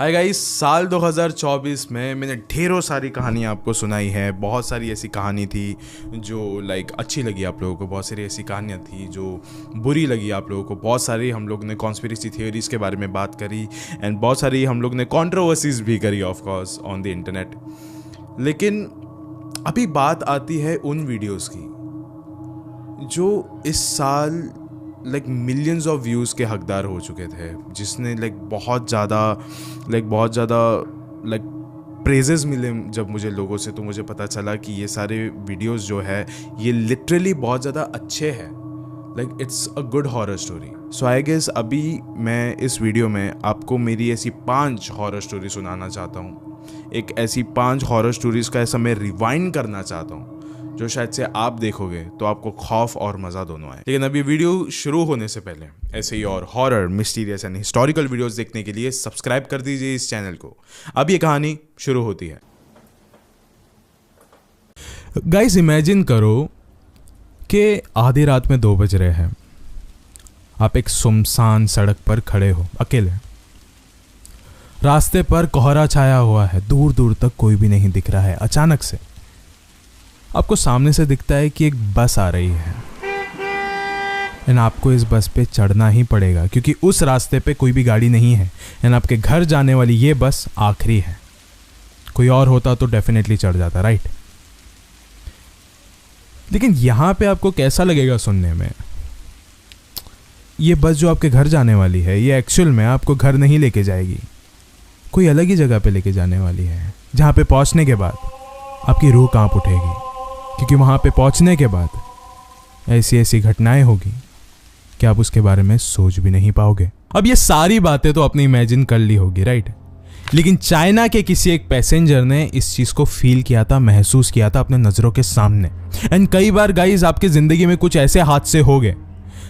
Hi guys, साल 2024 में मैंने ढेरों सारी कहानी आपको सुनाई है। बहुत सारी ऐसी कहानी थी जो अच्छी लगी आप लोगों को, बहुत सारी ऐसी कहानियाँ थी जो बुरी लगी आप लोगों को, बहुत सारी हम लोग ने कॉन्स्पिरेसी थियोरीज के बारे में बात करी एंड बहुत सारी हम लोग ने कंट्रोवर्सीज भी करी of course on the internet. लेकिन अभी बात आती है उन वीडियोज़ की जो इस साल मिलियंस ऑफ व्यूज़ के हकदार हो चुके थे, जिसने बहुत ज़्यादा प्रेजेस मिले जब मुझे लोगों से, तो मुझे पता चला कि ये सारे वीडियोस जो है ये लिटरली बहुत ज़्यादा अच्छे हैं। It's a good horror story. So I guess अभी मैं इस वीडियो में आपको मेरी ऐसी 5 हॉरर स्टोरी सुनाना चाहता हूँ। एक ऐसी 5 हॉरर स्टोरीज़ का ऐसा मैं रिवाइंड करना चाहता हूँ जो शायद से आप देखोगे तो आपको खौफ और मज़ा दोनों आए। लेकिन अभी वीडियो शुरू होने से पहले ऐसे ही और horror, mysterious and historical videos देखने के लिए सब्सक्राइब कर दीजिए इस चैनल को। अब ये कहानी शुरू होती है। गाइस, इमेजिन करो कि आधी रात में 2 बज रहे हैं, आप एक सुनसान सड़क पर खड़े हो अकेले। रास्ते पर कोहरा छाया हुआ है, दूर दूर तक कोई भी नहीं दिख रहा है। अचानक से आपको सामने से दिखता है कि एक बस आ रही है एंड आपको इस बस पे चढ़ना ही पड़ेगा क्योंकि उस रास्ते पे कोई भी गाड़ी नहीं है एंड आपके घर जाने वाली ये बस आखिरी है। कोई और होता तो डेफिनेटली चढ़ जाता, राइट? लेकिन यहां पे आपको कैसा लगेगा सुनने में? ये बस जो आपके घर जाने वाली है ये एक्चुअल में आपको घर नहीं लेके जाएगी, कोई अलग ही जगह पे लेके जाने वाली है, जहां पे पहुंचने के बाद आपकी रूह कांप उठेगी क्योंकि वहां पे पहुंचने के बाद ऐसी ऐसी घटनाएं होगी कि आप उसके बारे में सोच भी नहीं पाओगे। अब ये सारी बातें तो आपने इमेजिन कर ली होगी, राइट? लेकिन चाइना के किसी एक पैसेंजर ने इस चीज को फील किया था, महसूस किया था अपने नजरों के सामने। एंड कई बार गाइस आपकी जिंदगी में कुछ ऐसे हादसे हो गए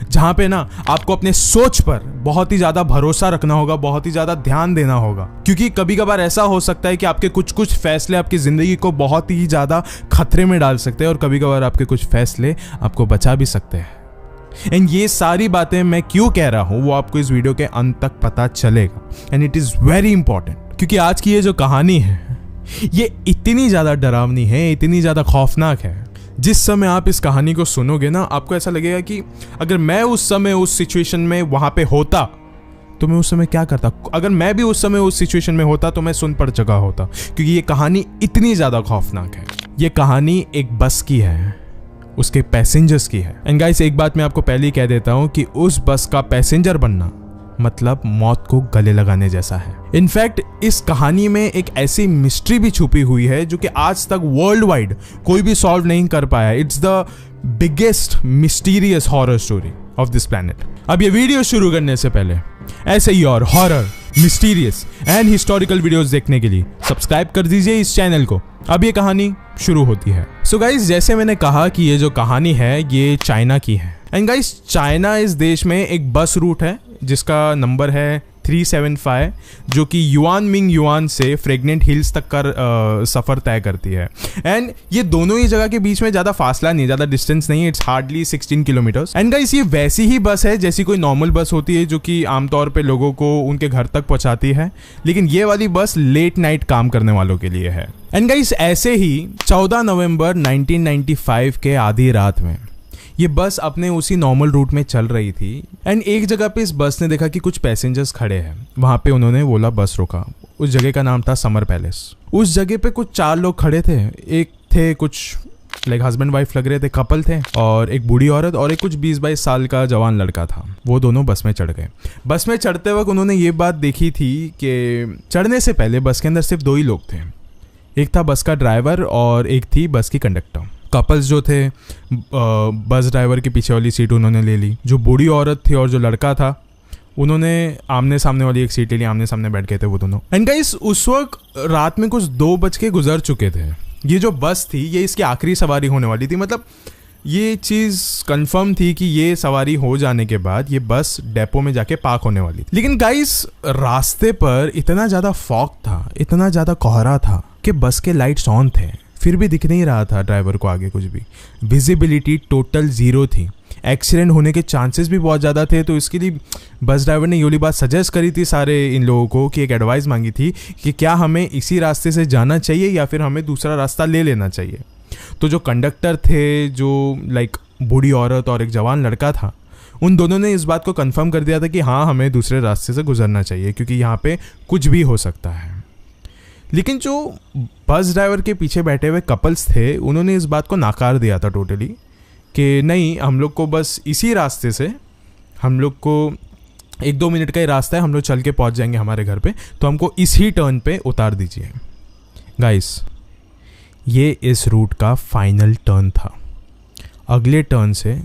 जहां पे ना आपको अपने सोच पर बहुत ही ज्यादा भरोसा रखना होगा, बहुत ही ज्यादा ध्यान देना होगा, क्योंकि कभी कभार ऐसा हो सकता है कि आपके कुछ फैसले आपकी जिंदगी को बहुत ही ज्यादा खतरे में डाल सकते हैं और कभी कभार आपके कुछ फैसले आपको बचा भी सकते हैं। एंड ये सारी बातें मैं क्यों कह रहा हूं वो आपको इस वीडियो के अंत तक पता चलेगा and it is very important, क्योंकि आज की ये जो कहानी है ये इतनी ज्यादा डरावनी है, इतनी ज्यादा खौफनाक है। जिस समय आप इस कहानी को सुनोगे ना, आपको ऐसा लगेगा कि अगर मैं उस समय उस सिचुएशन में वहां पे होता तो मैं उस समय क्या करता। अगर मैं भी उस समय उस सिचुएशन में होता तो मैं सुन पड़ चुका होता, क्योंकि ये कहानी इतनी ज्यादा खौफनाक है। ये कहानी एक बस की है, उसके पैसेंजर्स की है। एंड गाइस, एक बात मैं आपको पहले ही कह देता हूं कि उस बस का पैसेंजर बनना मतलब मौत को गले लगाने जैसा है। इनफैक्ट इस कहानी में एक ऐसी मिस्ट्री भी छुपी हुई है जो कि आज तक वर्ल्ड वाइड कोई भी सॉल्व नहीं कर पाया। It's the biggest mysterious horror story of this planet. अब ये वीडियो शुरू करने से पहले ऐसे ही और horror, mysterious and historical videos देखने के लिए सब्सक्राइब कर दीजिए इस चैनल को। अब ये कहानी शुरू होती है। सो गाइस, जैसे मैंने कहा कि ये जो कहानी है ये चाइना की है। एंड गाइस, चाइना इस देश में एक बस रूट है जिसका नंबर है 375, जो कि युआनमिंग युआन से फ्रेगनेंट हिल्स तक का सफ़र तय करती है। एंड ये दोनों ही जगह के बीच में ज़्यादा फासला नहीं, ज़्यादा डिस्टेंस नहीं है, it's hardly 16 kilometres. And guys, ये वैसी ही बस है जैसी कोई नॉर्मल बस होती है जो कि आमतौर पे लोगों को उनके घर तक पहुंचाती है, लेकिन ये वाली बस लेट नाइट काम करने वालों के लिए है। एंड गाइस, ऐसे ही 14 नवंबर 1995 के आधी रात में ये बस अपने उसी नॉर्मल रूट में चल रही थी एंड एक जगह पे इस बस ने देखा कि कुछ पैसेंजर्स खड़े हैं। वहां पे उन्होंने बोला बस रोका। उस जगह का नाम था समर पैलेस। उस जगह पे कुछ 4 लोग खड़े थे। एक थे कुछ हस्बैंड वाइफ लग रहे थे, कपल थे, और एक बूढ़ी औरत और एक कुछ 20-22 साल का जवान लड़का था। वो दोनों बस में चढ़ गए। बस में चढ़ते वक्त उन्होंने ये बात देखी थी कि चढ़ने से पहले बस के अंदर सिर्फ 2 ही लोग थे। एक था बस का ड्राइवर और एक थी बस की कंडक्टर। कपल्स जो थे बस ड्राइवर के पीछे वाली सीट उन्होंने ले ली। जो बूढ़ी औरत थी और जो लड़का था उन्होंने आमने सामने वाली एक सीट ले ली, आमने सामने बैठ गए थे वो दोनों। एंड गाइस, उस वक्त रात में कुछ 2 बज के गुजर चुके थे। ये जो बस थी ये इसकी आखिरी सवारी होने वाली थी, मतलब ये चीज़ कंफर्म थी कि ये सवारी हो जाने के बाद ये बस डेपो में जाके पार्क होने वाली थी। लेकिन गाइस, रास्ते पर इतना ज़्यादा फॉग था, इतना ज़्यादा कोहरा था कि बस के लाइट्स ऑन थे, फिर भी दिख नहीं रहा था ड्राइवर को आगे कुछ भी। विजिबिलिटी टोटल 0 थी एक्सीडेंट होने के चांसेस भी बहुत ज़्यादा थे। तो इसके लिए बस ड्राइवर ने ये वाली बात सजेस्ट करी थी सारे इन लोगों को, कि एक एडवाइस मांगी थी कि क्या हमें इसी रास्ते से जाना चाहिए या फिर हमें दूसरा रास्ता ले लेना चाहिए। तो जो कंडक्टर थे, जो लाइक बूढ़ी औरत और एक जवान लड़का था, उन दोनों ने इस बात को कंफर्म कर दिया था कि हाँ, हमें दूसरे रास्ते से गुजरना चाहिए क्योंकि यहाँ पे कुछ भी हो सकता है। लेकिन जो बस ड्राइवर के पीछे बैठे हुए कपल्स थे, उन्होंने इस बात को नाकार दिया था टोटली, कि नहीं, हम लोग को बस इसी रास्ते से, हम लोग को 1-2 मिनट का ही रास्ता है, हम लोग चल के पहुंच जाएंगे हमारे घर पे, तो हमको इसी टर्न पे उतार दीजिए। गाइस, ये इस रूट का फाइनल टर्न था। अगले टर्न से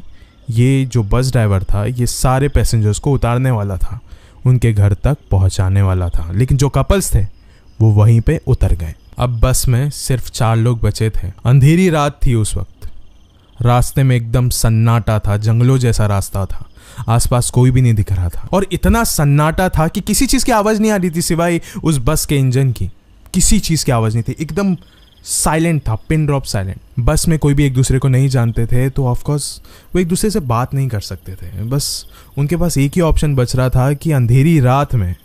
ये जो बस ड्राइवर था, ये सारे पैसेंजर्स को उतारने वाला था, उनके घर तक पहुंचाने वाला था। लेकिन जो कपल्स थे वो वहीं पे उतर गए। अब बस में सिर्फ 4 लोग बचे थे। अंधेरी रात थी उस वक्त। रास्ते में एकदम सन्नाटा था, जंगलों जैसा रास्ता था, आसपास कोई भी नहीं दिख रहा था। और इतना सन्नाटा था कि किसी चीज़ की आवाज़ नहीं आ रही थी सिवाय उस बस के इंजन की। किसी चीज़ की आवाज़ नहीं थी, एकदम साइलेंट था, पिन ड्रॉप साइलेंट। बस में कोई भी एक दूसरे को नहीं जानते थे, तो ऑफकोर्स वो एक दूसरे से बात नहीं कर सकते थे। बस उनके पास एक ही ऑप्शन बच रहा था कि अंधेरी रात में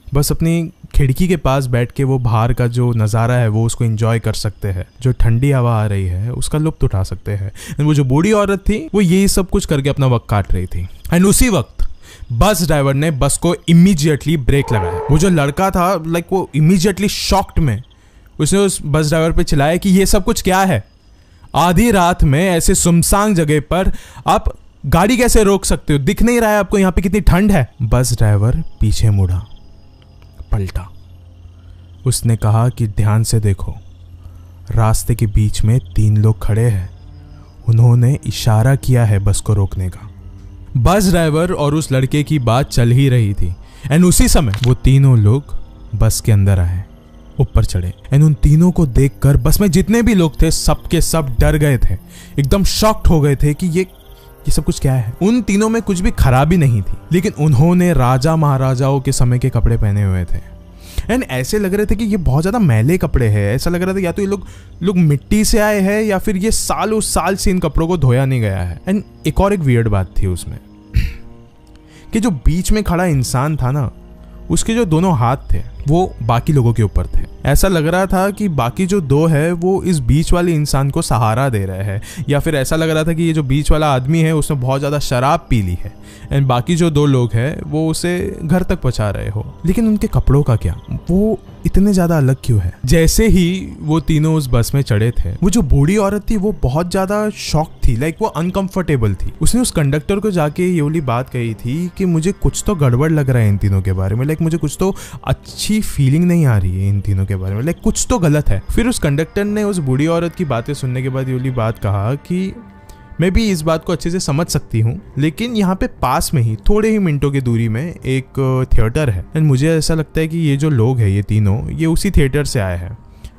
बस अपनी खिड़की के पास बैठ के वो बाहर का जो नज़ारा है वो उसको एंजॉय कर सकते हैं, जो ठंडी हवा आ रही है उसका लुत्फ उठा सकते हैं। वो जो बूढ़ी औरत थी वो यही सब कुछ करके अपना वक्त काट रही थी। एंड उसी वक्त बस ड्राइवर ने बस को इमीडिएटली ब्रेक लगाया। वो जो लड़का था, लाइक वो इमीडिएटली शॉक्ड में उसने उस बस ड्राइवर पे चिल्लाया कि ये सब कुछ क्या है, आधी रात में ऐसे सुनसान जगह पर आप गाड़ी कैसे रोक सकते हो, दिख नहीं रहा है आपको यहाँ पे कितनी ठंड है। बस ड्राइवर पीछे मुड़ा, पलटा, उसने कहा कि ध्यान से देखो, रास्ते के बीच में 3 लोग खड़े हैं। उन्होंने इशारा किया है बस को रोकने का। बस ड्राइवर और उस लड़के की बात चल ही रही थी। एंड उसी समय वो तीनों लोग बस के अंदर आए, ऊपर चढ़े। एंड उन तीनों को देखकर बस में जितने भी लोग थे सब के सब डर गए थे, एकदम शॉक्ड हो गए थे कि ये सब कुछ क्या है। उन तीनों में कुछ भी खराबी नहीं थी, लेकिन उन्होंने राजा महाराजाओं के समय के कपड़े पहने हुए थे। एंड ऐसे लग रहे थे कि ये बहुत ज़्यादा मैले कपड़े हैं। ऐसा लग रहा था या तो ये लोग मिट्टी से आए हैं या फिर ये सालों साल से इन कपड़ों को धोया नहीं गया है। एंड एक और एक वियर्ड बात थी उसमें कि जो बीच में खड़ा इंसान था ना, उसके जो दोनों हाथ थे वो बाकी लोगों के ऊपर थे। ऐसा लग रहा था कि बाकी जो 2 है वो इस बीच वाले इंसान को सहारा दे रहे हैं, या फिर ऐसा लग रहा था कि ये जो बीच वाला आदमी है उसने बहुत ज़्यादा शराब पी ली है एंड बाकी जो 2 लोग हैं वो उसे घर तक पहुंचा रहे हो। लेकिन उनके कपड़ों का क्या, वो इतने ज़्यादा अलग क्यों है? जैसे ही वो तीनों उस बस में चढ़े थे, वो जो बूढ़ी औरत थी वो बहुत ज़्यादा शॉक थी, लाइक वो अनकंफर्टेबल थी। उसने उस कंडक्टर को जाके ये वाली बात कही थी कि मुझे कुछ तो गड़बड़ लग रहा है इन तीनों के बारे में, लाइक मुझे कुछ तो अच्छी फीलिंग नहीं आ रही है इन तीनों के बारे में, लाइक कुछ तो गलत है। फिर उस कंडक्टर ने उस बूढ़ी औरत की बातें सुनने के बाद ये वाली बात कहा कि मैं भी इस बात को अच्छे से समझ सकती हूँ, लेकिन यहाँ पे पास में ही थोड़े ही मिनटों की दूरी में एक थिएटर है एंड मुझे ऐसा लगता है कि ये जो लोग हैं, ये तीनों, ये उसी थिएटर से आए हैं,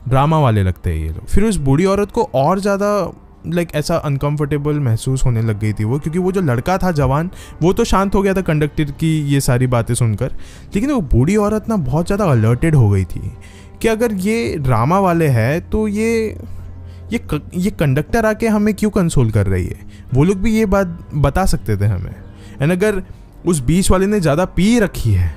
ड्रामा वाले लगते हैं ये लोग। फिर उस बूढ़ी औरत को और ज़्यादा लाइक ऐसा अनकंफर्टेबल महसूस होने लग गई थी वो, क्योंकि वो जो लड़का था जवान, वो तो शांत हो गया था कंडक्टर की ये सारी बातें सुनकर, लेकिन वो बूढ़ी औरत ना बहुत ज़्यादा अलर्टेड हो गई थी कि अगर ये ड्रामा वाले हैं तो ये कंडक्टर आके हमें क्यों कंसोल कर रही है। वो लोग भी ये बात बता सकते थे हमें। एंड अगर उस बीच वाले ने ज़्यादा पी रखी है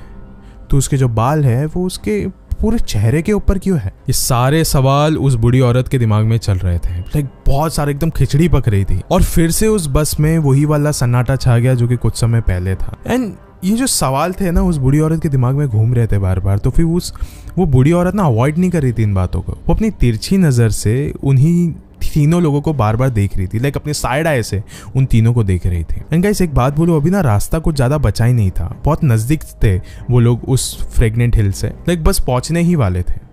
तो उसके जो बाल है वो उसके पूरे चेहरे के ऊपर क्यों है? ये सारे सवाल उस बूढ़ी औरत के दिमाग में चल रहे थे, लाइक बहुत सारे, एकदम खिचड़ी पक रही थी। और फिर से उस बस में वही वाला सन्नाटा छा गया जो कि कुछ समय पहले था। एंड ये जो सवाल थे ना उस बूढ़ी औरत के दिमाग में घूम रहे थे बार बार, तो फिर वो बूढ़ी औरत ना अवॉइड नहीं कर रही थी इन बातों को। वो अपनी तिरछी नज़र से उन्हीं तीनों लोगों को बार बार देख रही थी, लाइक अपने साइड आए से उन तीनों को देख रही थी। एंड गाइस, एक बात बोलो, अभी ना रास्ता कुछ ज़्यादा बचा ही नहीं था, बहुत नज़दीक थे वो लोग उस फ्रेगनेंट हिल से, लाइक बस पहुँचने ही वाले थे।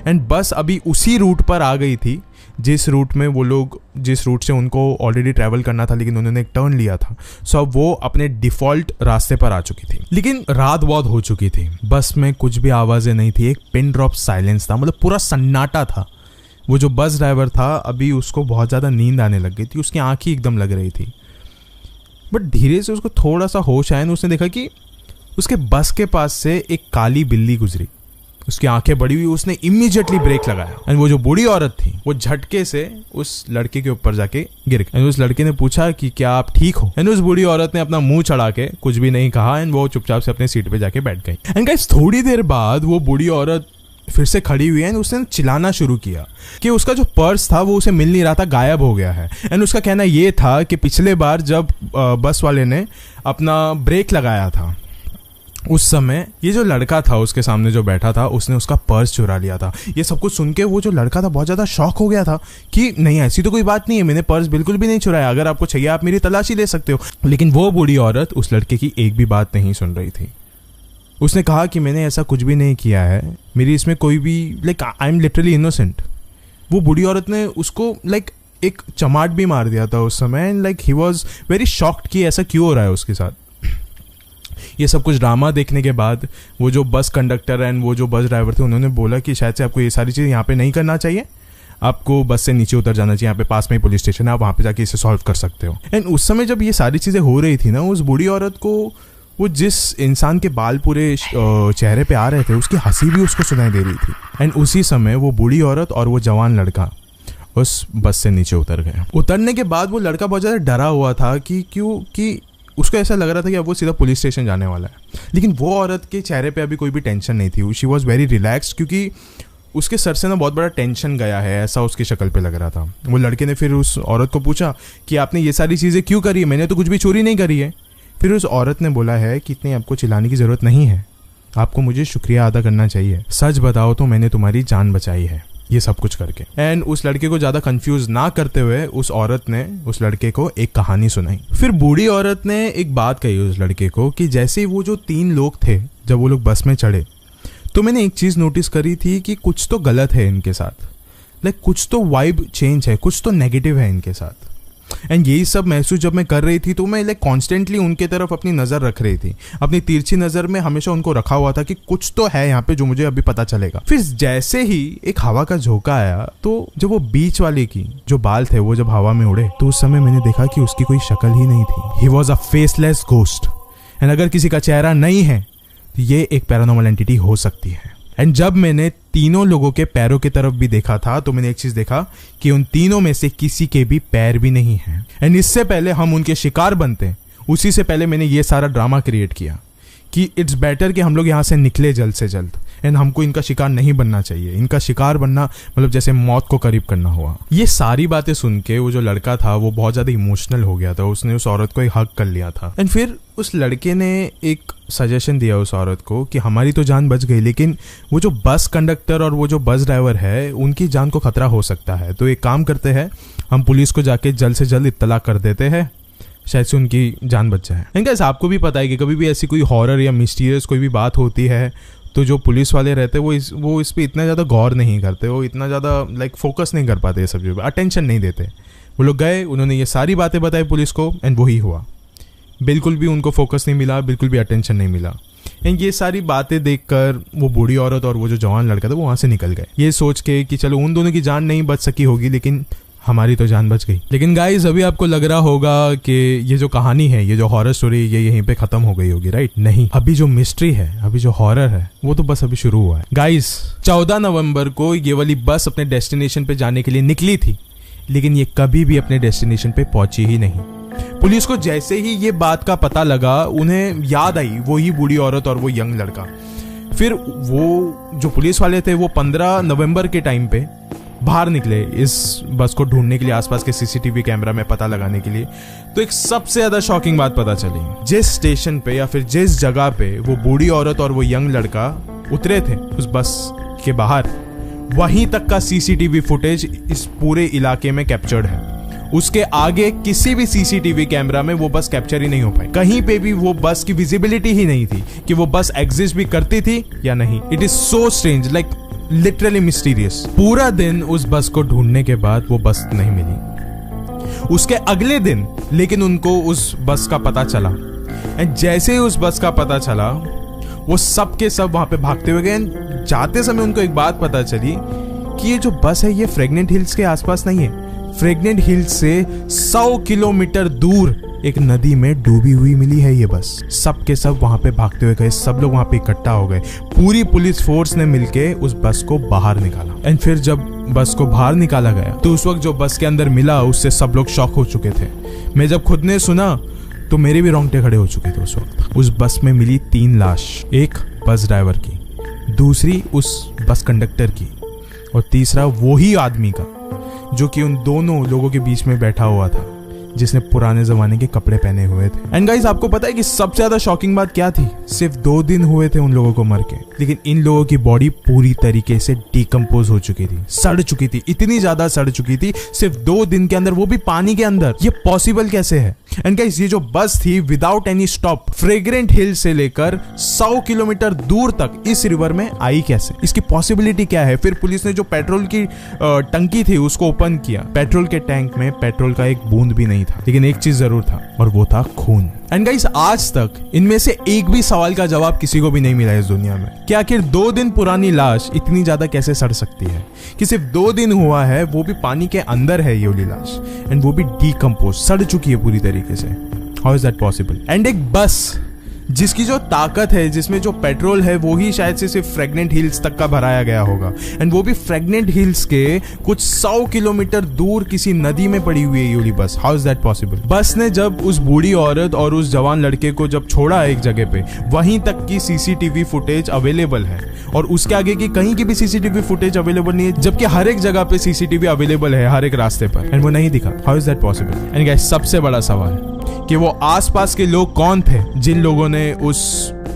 एंड बस अभी उसी रूट पर आ गई थी जिस रूट से उनको ऑलरेडी ट्रैवल करना था, लेकिन उन्होंने एक टर्न लिया था। सो अब वो अपने डिफ़ॉल्ट रास्ते पर आ चुकी थी। लेकिन रात बहुत हो चुकी थी, बस में कुछ भी आवाज़ें नहीं थी, एक पिन ड्रॉप साइलेंस था, मतलब पूरा सन्नाटा था। वो जो बस ड्राइवर था अभी उसको बहुत ज़्यादा नींद आने लग गई थी, उसकी आँखें एकदम लग रही थी। बट धीरे से उसको थोड़ा सा होश आया, उसने देखा कि उसके बस के पास से एक काली बिल्ली गुजरी उसकी आंखें बड़ी हुई, उसने इमीडिएटली ब्रेक लगाया एंड वो जो बूढ़ी औरत थी वो झटके से उस लड़के के ऊपर जाके गिर गई एंड उस लड़के ने पूछा कि क्या आप ठीक हो एंड उस बूढ़ी औरत ने अपना मुंह चढ़ा के कुछ भी नहीं कहा एंड वो चुपचाप से अपने सीट पे जाके बैठ गई। एंड गाइस थोड़ी देर बाद वो बूढ़ी औरत फिर से खड़ी हुई है एंड उसने चिल्लाना शुरू किया कि उसका जो पर्स था वो उसे मिल नहीं रहा था, गायब हो गया है। एंड उसका कहना ये था कि पिछले बार जब बस वाले ने अपना ब्रेक लगाया था उस समय ये जो लड़का था उसके सामने जो बैठा था उसने उसका पर्स चुरा लिया था। ये सब कुछ सुन के वो जो लड़का था बहुत ज़्यादा शॉक हो गया था कि नहीं, ऐसी तो कोई बात नहीं है, मैंने पर्स बिल्कुल भी नहीं चुराया, अगर आपको चाहिए आप मेरी तलाशी ले सकते हो। लेकिन वो बूढ़ी औरत उस लड़के की एक भी बात नहीं सुन रही थी। उसने कहा कि मैंने ऐसा कुछ भी नहीं किया है, मेरी इसमें कोई भी आई एम लिटरली इनोसेंट। वो बूढ़ी औरत ने उसको एक चमाट भी मार दिया था उस समय and he was very shocked कि ऐसा क्यों हो रहा है उसके साथ। ये सब कुछ ड्रामा देखने के बाद वो जो बस कंडक्टर एंड वो जो बस ड्राइवर थे उन्होंने बोला कि शायद से आपको ये सारी चीज़ यहाँ पे नहीं करना चाहिए, आपको बस से नीचे उतर जाना चाहिए, यहाँ पे पास में ही पुलिस स्टेशन है, आप वहाँ पे जाके इसे सॉल्व कर सकते हो। एंड उस समय जब ये सारी चीज़ें हो रही थी ना, उस बूढ़ी औरत को वो जिस इंसान के बाल पूरे चेहरे पे आ रहे थे उसकी हंसी भी उसको सुनाई दे रही थी। एंड उसी समय वो बूढ़ी औरत और वो जवान लड़का उस बस से नीचे उतर गए। उतरने के बाद वो लड़का बहुत ज़्यादा डरा हुआ था कि उसको ऐसा लग रहा था कि अब वो सीधा पुलिस स्टेशन जाने वाला है। लेकिन वो औरत के चेहरे पे अभी कोई भी टेंशन नहीं थी। शी वॉज वेरी रिलैक्स्ड क्योंकि उसके सर से ना बहुत बड़ा टेंशन गया है, ऐसा उसकी शक्ल पे लग रहा था। वो लड़के ने फिर उस औरत को पूछा कि आपने ये सारी चीज़ें क्यों करी है, मैंने तो कुछ भी चोरी नहीं करी है। फिर उस औरत ने बोला है कि इतनी आपको चिल्लाने की ज़रूरत नहीं है, आपको मुझे शुक्रिया अदा करना चाहिए, सच बताओ तो मैंने तुम्हारी जान बचाई है ये सब कुछ करके। एंड उस लड़के को ज़्यादा कंफ्यूज ना करते हुए उस औरत ने उस लड़के को एक कहानी सुनाई। फिर बूढ़ी औरत ने एक बात कही उस लड़के को कि जैसे वो जो 3 लोग थे जब वो लोग बस में चढ़े तो मैंने एक चीज़ नोटिस करी थी कि कुछ तो गलत है इनके साथ, कुछ तो वाइब चेंज है, कुछ तो नेगेटिव है इनके साथ। एंड यही सब महसूस जब मैं कर रही थी तो मैं कॉन्स्टेंटली उनके तरफ अपनी नज़र रख रही थी, अपनी तिरछी नज़र में हमेशा उनको रखा हुआ था कि कुछ तो है यहाँ पे जो मुझे अभी पता चलेगा। फिर जैसे ही एक हवा का झोंका आया तो जब वो बीच वाले की जो बाल थे वो जब हवा में उड़े तो उस समय मैंने देखा कि उसकी कोई शक्ल ही नहीं थी। He was a faceless ghost. And अगर किसी का चेहरा नहीं है तो ये एक पैरानॉर्मल एंटिटी हो सकती है। एंड जब मैंने तीनों लोगों के पैरों की तरफ भी देखा था तो मैंने एक चीज देखा कि उन तीनों में से किसी के भी पैर भी नहीं हैं। एंड इससे पहले हम उनके शिकार बनते उसी से पहले मैंने ये सारा ड्रामा क्रिएट किया कि इट्स बेटर कि हम लोग यहाँ से निकले जल्द से जल्द। एंड हमको इनका शिकार नहीं बनना चाहिए, इनका शिकार बनना मतलब जैसे मौत को करीब करना हुआ। ये सारी बातें सुन के वो जो लड़का था वो बहुत ज़्यादा इमोशनल हो गया था, उसने उस औरत को एक हग कर लिया था। एंड फिर उस लड़के ने एक सजेशन दिया उस औरत को कि हमारी तो जान बच गई लेकिन वो जो बस कंडक्टर और वो जो बस ड्राइवर है उनकी जान को खतरा हो सकता है, तो एक काम करते हैं हम पुलिस को जाके जल्द से जल्द इत्तला कर देते हैं, शायद से उनकी जान बच जाए। एंड गाइस आपको भी पता है कि कभी भी ऐसी कोई हॉरर या मिस्टीरियस कोई भी बात होती है तो जो पुलिस वाले रहते हैं वो इस पे इतना ज़्यादा गौर नहीं करते, वो इतना ज़्यादा फोकस नहीं कर पाते, ये सब चीज़ अटेंशन नहीं देते। वो लोग गए, उन्होंने ये सारी बातें बताई पुलिस को एंड वही हुआ। बिल्कुल भी उनको फोकस नहीं मिला, बिल्कुल भी अटेंशन नहीं मिला। एंड ये सारी बातें देखकर वो बूढ़ी औरत और वो जो जवान लड़का था वो वहाँ से निकल गए, ये सोच के कि चलो उन दोनों की जान नहीं बच सकी होगी लेकिन हमारी तो जान बच गई। लेकिन गाइस अभी आपको लग रहा होगा कि ये जो कहानी है, ये जो हॉरर स्टोरी ये यहीं पे खत्म हो गई होगी, राइट? नहीं, अभी जो मिस्ट्री है, अभी जो हॉरर है वो तो बस अभी शुरू हुआ है। गाइस 14 नवंबर को ये वाली बस अपने डेस्टिनेशन पे जाने के लिए निकली थी लेकिन ये कभी भी अपने डेस्टिनेशन पे पहुंची ही नहीं। पुलिस को जैसे ही ये बात का पता लगा उन्हें याद आई वही बूढ़ी औरत और वो यंग लड़का। फिर वो जो पुलिस वाले थे वो 15 नवंबर के टाइम पे बाहर निकले इस बस को ढूंढने के लिए, आसपास के सीसीटीवी कैमरा में पता लगाने के लिए। तो एक सबसे ज्यादा शॉकिंग बात पता चली, जिस स्टेशन पे या फिर जिस जगह पे वो बूढ़ी औरत और वो यंग लड़का उतरे थे उस बस के बाहर, वहीं तक का सीसीटीवी फुटेज इस पूरे इलाके में कैप्चर्ड है। उसके आगे किसी भी सीसीटीवी कैमरा में वो बस कैप्चर ही नहीं हो पाई, कहीं पे भी वो बस की विजिबिलिटी ही नहीं थी कि वो बस एग्जिस्ट भी करती थी या नहीं। It is so strange, literally mysterious. पूरा दिन उस बस को ढूंढने के बाद वो बस नहीं मिली। उसके अगले दिन लेकिन उनको उस बस का पता चला एंड जैसे ही उस बस का पता चला वो सब के सब वहां पे भागते हुए गए। जाते समय उनको एक बात पता चली कि ये जो बस है ये फ्रेगनेंट हिल्स के आसपास नहीं है, फ्रेगनेंट हिल्स से 100 किलोमीटर दूर एक नदी में डूबी हुई मिली है ये बस। सब के सब वहां पे भागते हुए गए, सब लोग वहां पे इकट्ठा हो गए। पूरी पुलिस फोर्स ने मिलके उस बस को बाहर निकाला। एंड फिर जब बस को बाहर निकाला गया तो उस वक्त जो बस के अंदर मिला उससे सब लोग शॉक हो चुके थे। मैं जब खुद ने सुना तो मेरे भी रोंगटे खड़े हो चुके थे उस वक्त। उस बस में मिली 3 लाश, एक बस ड्राइवर की, दूसरी उस बस कंडक्टर की और तीसरा वो ही आदमी का जो कि उन दोनों लोगों के बीच में बैठा हुआ था, जिसने पुराने जमाने के कपड़े पहने हुए थे। एंड गाइस, आपको पता है कि सबसे ज्यादा शॉकिंग बात क्या थी? सिर्फ 2 दिन हुए थे उन लोगों को मर के, लेकिन इन लोगों की बॉडी पूरी तरीके से डिकम्पोज हो चुकी थी, सड़ चुकी थी, इतनी ज्यादा सड़ चुकी थी सिर्फ 2 दिन के अंदर, वो भी पानी के अंदर। ये पॉसिबल कैसे है? एंड गाइस, ये जो बस थी विदाउट एनी स्टॉप फ्रेग्रेंट हिल से लेकर 100 किलोमीटर दूर तक इस रिवर में आई कैसे? इसकी पॉसिबिलिटी क्या है? फिर पुलिस ने जो पेट्रोल की टंकी थी उसको ओपन किया। पेट्रोल के टैंक में पेट्रोल का एक बूंद भी नहीं था, लेकिन एक चीज जरूर था और वो था खून। एंड गाइस, आज तक इनमें से एक भी सवाल का जवाब किसी को भी नहीं मिला इस दुनिया में कि आखिर 2 दिन पुरानी लाश इतनी ज्यादा कैसे सड़ सकती है, कि सिर्फ 2 दिन हुआ है, वो भी पानी के अंदर है ये वाली लाश, एंड वो भी डिकम्पोज, सड़ चुकी है पूरी तरीके से। How is that possible? And एक बस जिसकी जो ताकत है, जिसमें जो पेट्रोल है, वो ही शायद से सिर्फ फ्रेग्नेंट हिल्स तक का भराया गया होगा, एंड वो भी फ्रेग्नेंट हिल्स के कुछ 100 किलोमीटर दूर किसी नदी में पड़ी हुई है ये वाली बस। How is that possible? बस ने जब उस बूढ़ी औरत और उस जवान लड़के को जब छोड़ा एक जगह पे, वहीं तक की सीसीटीवी फुटेज अवेलेबल है और उसके आगे की कहीं की भी सीसीटीवी फुटेज अवेलेबल नहीं है, जबकि हर एक जगह पे सीसीटीवी अवेलेबल है, हर एक रास्ते पर, एंड वो नहीं दिखा। How is that possible? And guys, सबसे बड़ा सवाल कि वो आसपास के लोग कौन थे जिन लोगों ने उस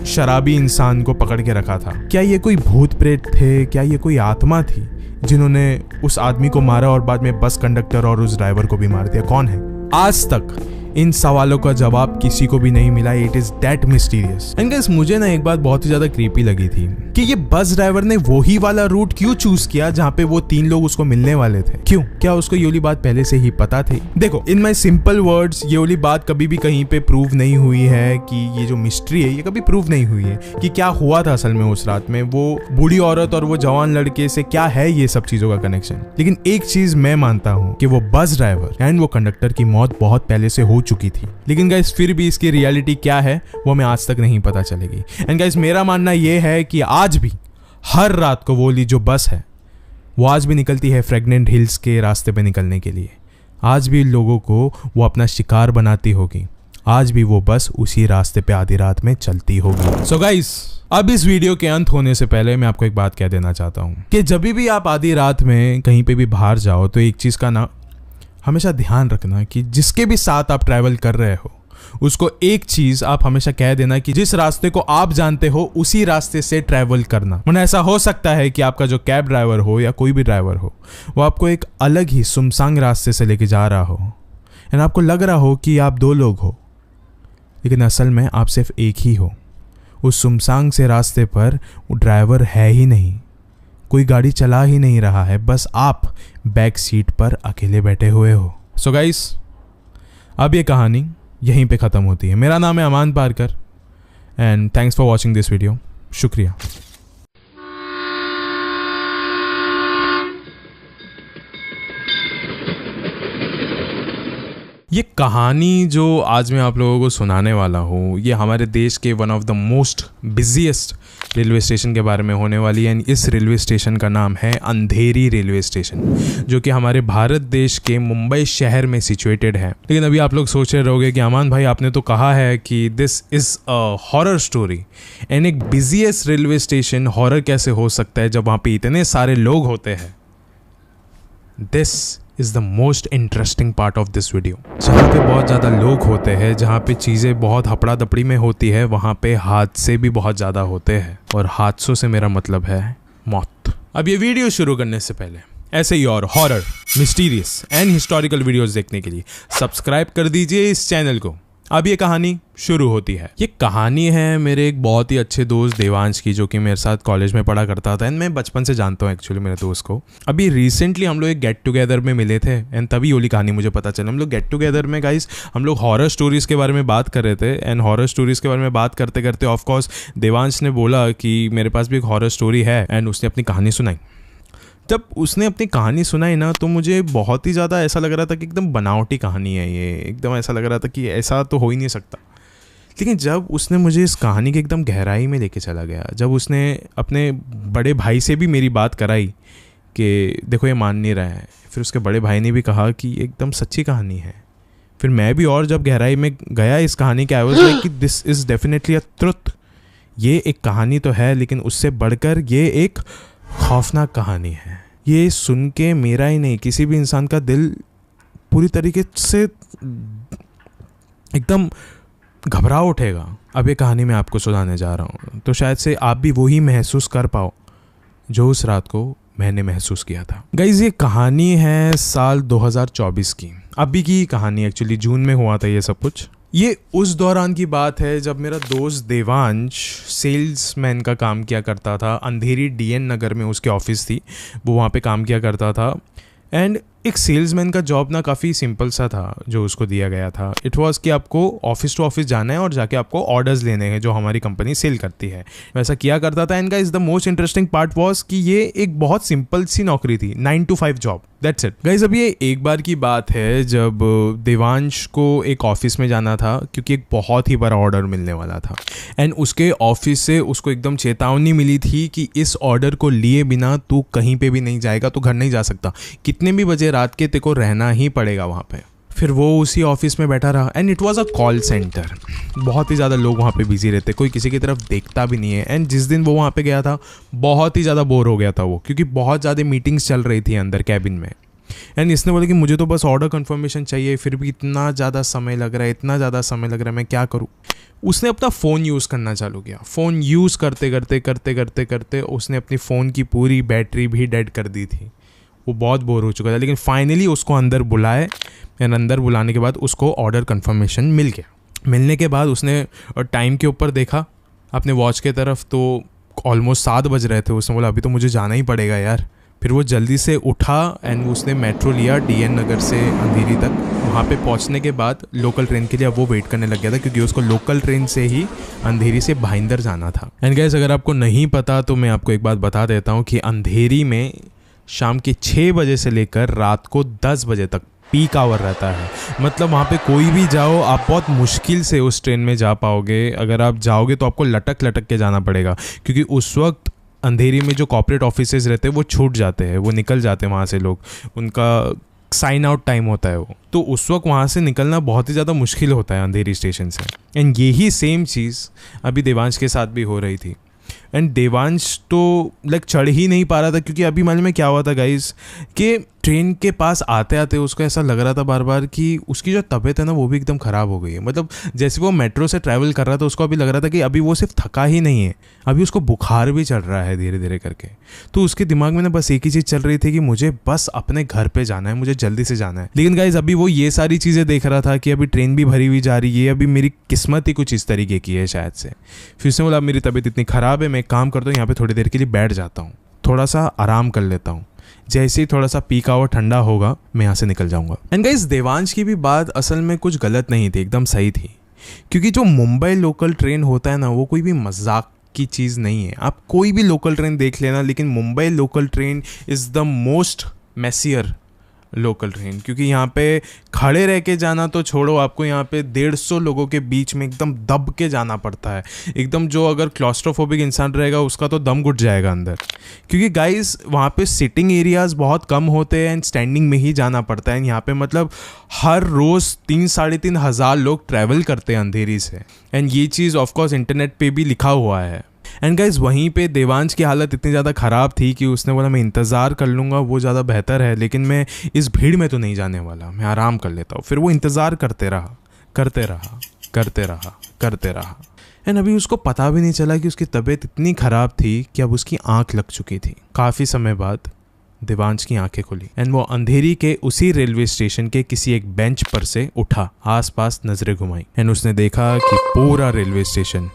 शराबी इंसान को पकड़ के रखा था? क्या ये कोई भूत प्रेत थे? क्या ये कोई आत्मा थी जिन्होंने उस आदमी को मारा और बाद में बस कंडक्टर और उस ड्राइवर को भी मार दिया? कौन है? आज तक इन सवालों का जवाब किसी को भी नहीं मिला। It is that mysterious. And guys, मुझे ना एक बात बहुत ही ज्यादा क्रीपी लगी थी कि ये बस ड्राइवर ने वही वाला रूट क्यों चूज किया जहां पे वो 3 लोग उसको मिलने वाले थे? क्यों? क्या उसको ये वाली बात पहले से ही पता थी? देखो, इन माय सिंपल वर्ड्स, ये वाली बात कभी भी कहीं पे प्रूव नहीं हुई है कि ये जो मिस्ट्री है ये कभी प्रूव नहीं हुई है कि क्या हुआ था असल में उस रात में, वो बूढ़ी औरत और वो जवान लड़के से क्या है ये सब चीजों का कनेक्शन। लेकिन एक चीज मैं मानता हूं कि वो बस ड्राइवर एंड वो कंडक्टर की मौत बहुत पहले से हो चुकी थी, लेकिन गाइस फिर भी इसकी रियलिटी क्या है वो हमें आज तक नहीं पता चलेगी। एंड गाइस, मेरा मानना ये है कि आज भी हर रात को वो वाली जो बस है वो आज भी निकलती है फ्रेग्नेंट हिल्स के रास्ते पे निकलने के लिए। आज भी लोगों को वो अपना शिकार बनाती होगी, आज भी वो बस उसी रास्ते पे आधी रात में चलती होगी। सो गाइस, अब इस वीडियो के अंत होने से पहले मैं आपको एक बात कह देना चाहता हूँ कि जब भी आप आधी रात में कहीं पे भी बाहर जाओ तो एक चीज का ना हमेशा ध्यान रखना कि जिसके भी साथ आप ट्रैवल कर रहे हो उसको एक चीज आप हमेशा कह देना कि जिस रास्ते को आप जानते हो उसी रास्ते से ट्रैवल करना। वरना ऐसा हो सकता है कि आपका जो कैब ड्राइवर हो या कोई भी ड्राइवर हो वो आपको एक अलग ही सुनसान रास्ते से लेके जा रहा हो एंड आपको लग रहा हो कि आप 2 लोग हो, लेकिन असल में आप सिर्फ एक ही हो। उस सुनसान से रास्ते पर वो ड्राइवर है ही नहीं, कोई गाड़ी चला ही नहीं रहा है, बस आप बैक सीट पर अकेले बैठे हुए हो। सो गाइस, अब ये कहानी यहीं पे ख़त्म होती है। मेरा नाम है Aman Parkar and thanks for watching this video. शुक्रिया। ये कहानी जो आज मैं आप लोगों को सुनाने वाला हूँ ये हमारे देश के one of the most busiest railway station के बारे में होने वाली है। इस रेलवे स्टेशन का नाम है अंधेरी रेलवे स्टेशन, जो कि हमारे भारत देश के मुंबई शहर में सिचुएटेड है। लेकिन अभी आप लोग सोच रहे रहोगे कि अमान भाई आपने तो कहा है कि this is a horror story, and एक बिजिएस्ट रेलवे स्टेशन हॉरर कैसे हो सकता है जब वहाँ पे इतने सारे लोग होते हैं? This is the most interesting part of this video. जहाँ पे बहुत ज़्यादा लोग होते हैं, जहाँ पे चीज़ें बहुत हपड़ा दपड़ी में होती है, वहाँ पे हादसे भी बहुत ज़्यादा होते हैं, और हादसों से मेरा मतलब है मौत। अब ये वीडियो शुरू करने से पहले ऐसे ही और horror, mysterious and historical videos देखने के लिए सब्सक्राइब कर दीजिए इस चैनल को। अब ये कहानी शुरू होती है। ये कहानी है मेरे एक बहुत ही अच्छे दोस्त देवांश की, जो कि मेरे साथ कॉलेज में पढ़ा करता था एंड मैं बचपन से जानता हूँ एक्चुअली मेरे दोस्त को। अभी रिसेंटली हम लोग एक गेट टुगेदर में मिले थे एंड तभी ये वाली कहानी मुझे पता चला। हम लोग गेट टुगेदर में गाइस हम लोग हॉरर स्टोरीज़ के बारे में बात कर रहे थे एंड हॉरर स्टोरीज़ के बारे में बात करते करते ऑफकोर्स देवांश ने बोला कि मेरे पास भी एक हॉरर स्टोरी है एंड उसने अपनी कहानी सुनाई। जब उसने अपनी कहानी सुनाई ना तो मुझे बहुत ही ज़्यादा ऐसा लग रहा था कि एकदम बनावटी कहानी है ये, एकदम ऐसा लग रहा था कि ऐसा तो हो ही नहीं सकता। लेकिन जब उसने मुझे इस कहानी के एकदम गहराई में लेके चला गया, जब उसने अपने बड़े भाई से भी मेरी बात कराई कि देखो ये मान नहीं रहा है, फिर उसके बड़े भाई ने भी कहा कि एकदम सच्ची कहानी है, फिर मैं भी और जब गहराई में गया इस कहानी के, आई वाज लाइक कि this is definitely a truth. ये एक कहानी तो है लेकिन उससे बढ़कर ये एक खौफनाक कहानी है। ये सुन के मेरा ही नहीं किसी भी इंसान का दिल पूरी तरीके से एकदम घबरा उठेगा। अब ये कहानी मैं आपको सुनाने जा रहा हूँ तो शायद से आप भी वही महसूस कर पाओ जो उस रात को मैंने महसूस किया था। गाइज ये कहानी है साल 2024 की, अभी की कहानी, एक्चुअली जून में हुआ था ये सब कुछ। ये उस दौरान की बात है जब मेरा दोस्त देवांश सेल्समैन का काम किया करता था। अंधेरी DN नगर में उसकी ऑफिस थी, वो वहाँ पे काम किया करता था। एंड एक सेल्समैन का जॉब ना काफ़ी सिंपल सा था जो उसको दिया गया था। इट वाज कि आपको ऑफिस टू ऑफिस जाना है और जाके आपको ऑर्डर्स लेने हैं जो हमारी कंपनी सेल करती है, वैसा किया करता था। And guys the most interesting part was कि ये एक बहुत सिंपल सी नौकरी थी, 9 to 5 job, that's it. Guys अब ये एक बार की बात है जब देवांश को एक ऑफिस में जाना था क्योंकि एक बहुत ही बड़ा ऑर्डर मिलने वाला था। एंड उसके ऑफिस से उसको एकदम चेतावनी मिली थी कि इस ऑर्डर को लिए बिना तू कहीं पे भी नहीं जाएगा, तू घर नहीं जा सकता, कितने भी बजे रात के तेरे को रहना ही पड़ेगा वहाँ पे। फिर वो उसी ऑफिस में बैठा रहा। And it was a call centre, बहुत ही ज़्यादा लोग वहाँ पे बिजी रहते, कोई किसी की तरफ देखता भी नहीं है। एंड जिस दिन वो वहाँ पे गया था बहुत ही ज़्यादा बोर हो गया था वो, क्योंकि बहुत ज़्यादा मीटिंग्स चल रही थी अंदर कैबिन में। एंड इसने बोला कि मुझे तो बस ऑर्डर कंफर्मेशन चाहिए, फिर भी इतना ज़्यादा समय लग रहा है, इतना ज़्यादा समय लग रहा है, मैं क्या करूँ। उसने अपना फ़ोन यूज़ करना चालू किया। फ़ोन यूज़ करते उसने अपनी फ़ोन की पूरी बैटरी भी डेड कर दी थी। वो बहुत बोर हो चुका था, लेकिन फाइनली उसको अंदर बुलाए। एंड अंदर बुलाने के बाद उसको ऑर्डर कंफर्मेशन मिल गया। मिलने के बाद उसने टाइम के ऊपर देखा अपने वॉच के तरफ, तो ऑलमोस्ट 7 बज रहे थे। उसने बोला अभी तो मुझे जाना ही पड़ेगा यार। फिर वो जल्दी से उठा एंड उसने मेट्रो लिया DN नगर से अंधेरी तक। वहाँ पे पहुँचने के बाद लोकल ट्रेन के लिए अब वो वेट करने लग गया था, क्योंकि उसको लोकल ट्रेन से ही अंधेरी से भाईंदर जाना था। एंड गाइस अगर आपको नहीं पता तो मैं आपको एक बात बता देता हूँ कि अंधेरी में शाम के 6 बजे से लेकर रात को 10 बजे तक पीक आवर रहता है। मतलब वहाँ पे कोई भी जाओ, आप बहुत मुश्किल से उस ट्रेन में जा पाओगे। अगर आप जाओगे तो आपको लटक के जाना पड़ेगा, क्योंकि उस वक्त अंधेरी में जो कॉर्पोरेट ऑफिसेज रहते हैं वो छूट जाते हैं, वो निकल जाते हैं वहाँ से लोग, उनका साइन आउट टाइम होता है वो, तो उस वक्त वहाँ से निकलना बहुत ही ज़्यादा मुश्किल होता है अंधेरी स्टेशन से। एंड यही सेम चीज़ अभी देवांश के साथ भी हो रही थी। एंड देवांश तो लाइक चढ़ ही नहीं पा रहा था, क्योंकि अभी मालूम में क्या हुआ था गाइस कि ट्रेन के पास आते आते उसको ऐसा लग रहा था बार बार कि उसकी जो तबीयत है ना वो भी एकदम ख़राब हो गई है। मतलब जैसे वो मेट्रो से ट्रैवल कर रहा था उसको अभी लग रहा था कि अभी वो सिर्फ थका ही नहीं है, अभी उसको बुखार भी चढ़ रहा है धीरे धीरे करके। तो उसके दिमाग में ना बस एक ही चीज़ चल रही थी कि मुझे बस अपने घर पे जाना है, मुझे जल्दी से जाना है। लेकिन गाइस अभी वो ये सारी चीज़ें देख रहा था कि अभी ट्रेन भी भरी हुई जा रही है, अभी मेरी किस्मत ही कुछ इस तरीके की है शायद से। फिर से बोला मेरी तबीयत इतनी ख़राब है, मैं एक काम करता हूँ यहाँ पर थोड़ी देर के लिए बैठ जाता हूँ, थोड़ा सा आराम कर लेता हूँ, जैसे ही थोड़ा सा पीक आवर ठंडा होगा मैं यहाँ से निकल जाऊंगा। एंड गाइस देवांश की भी बात असल में कुछ गलत नहीं थी, एकदम सही थी। क्योंकि जो मुंबई लोकल ट्रेन होता है ना वो कोई भी मजाक की चीज़ नहीं है। आप कोई भी लोकल ट्रेन देख लेना, लेकिन Mumbai local train is the most messier local train, क्योंकि यहाँ पे खड़े रह के जाना तो छोड़ो, आपको यहाँ पे 150 लोगों के बीच में एकदम दब के जाना पड़ता है। एकदम जो अगर क्लॉस्ट्रोफोबिक इंसान रहेगा उसका तो दम घुट जाएगा अंदर, क्योंकि गाइस वहाँ पे सिटिंग एरियाज बहुत कम होते हैं एंड स्टैंडिंग में ही जाना पड़ता है। यहाँ पे मतलब हर रोज़ 3-3.5 हज़ार लोग ट्रैवल करते हैं अंधेरी से। एंड ये चीज़ ऑफकोर्स इंटरनेट पे भी लिखा हुआ है। एंड गाइज वहीं पे देवांश की हालत इतनी ज़्यादा ख़राब थी कि उसने बोला मैं इंतज़ार कर लूँगा, वो ज़्यादा बेहतर है, लेकिन मैं इस भीड़ में तो नहीं जाने वाला, मैं आराम कर लेता हूँ। फिर वो इंतज़ार करते रहा। एंड अभी उसको पता भी नहीं चला कि उसकी तबीयत इतनी ख़राब थी कि अब उसकी आँख लग चुकी थी। काफ़ी समय बाद देवांश की आंखें खुली एंड वो अंधेरी के उसी रेलवे स्टेशन के किसी एक बेंच पर से उठा, आसपास नजरें घुमाई एंड उसने देखा कि पूरा रेलवे स्टेशन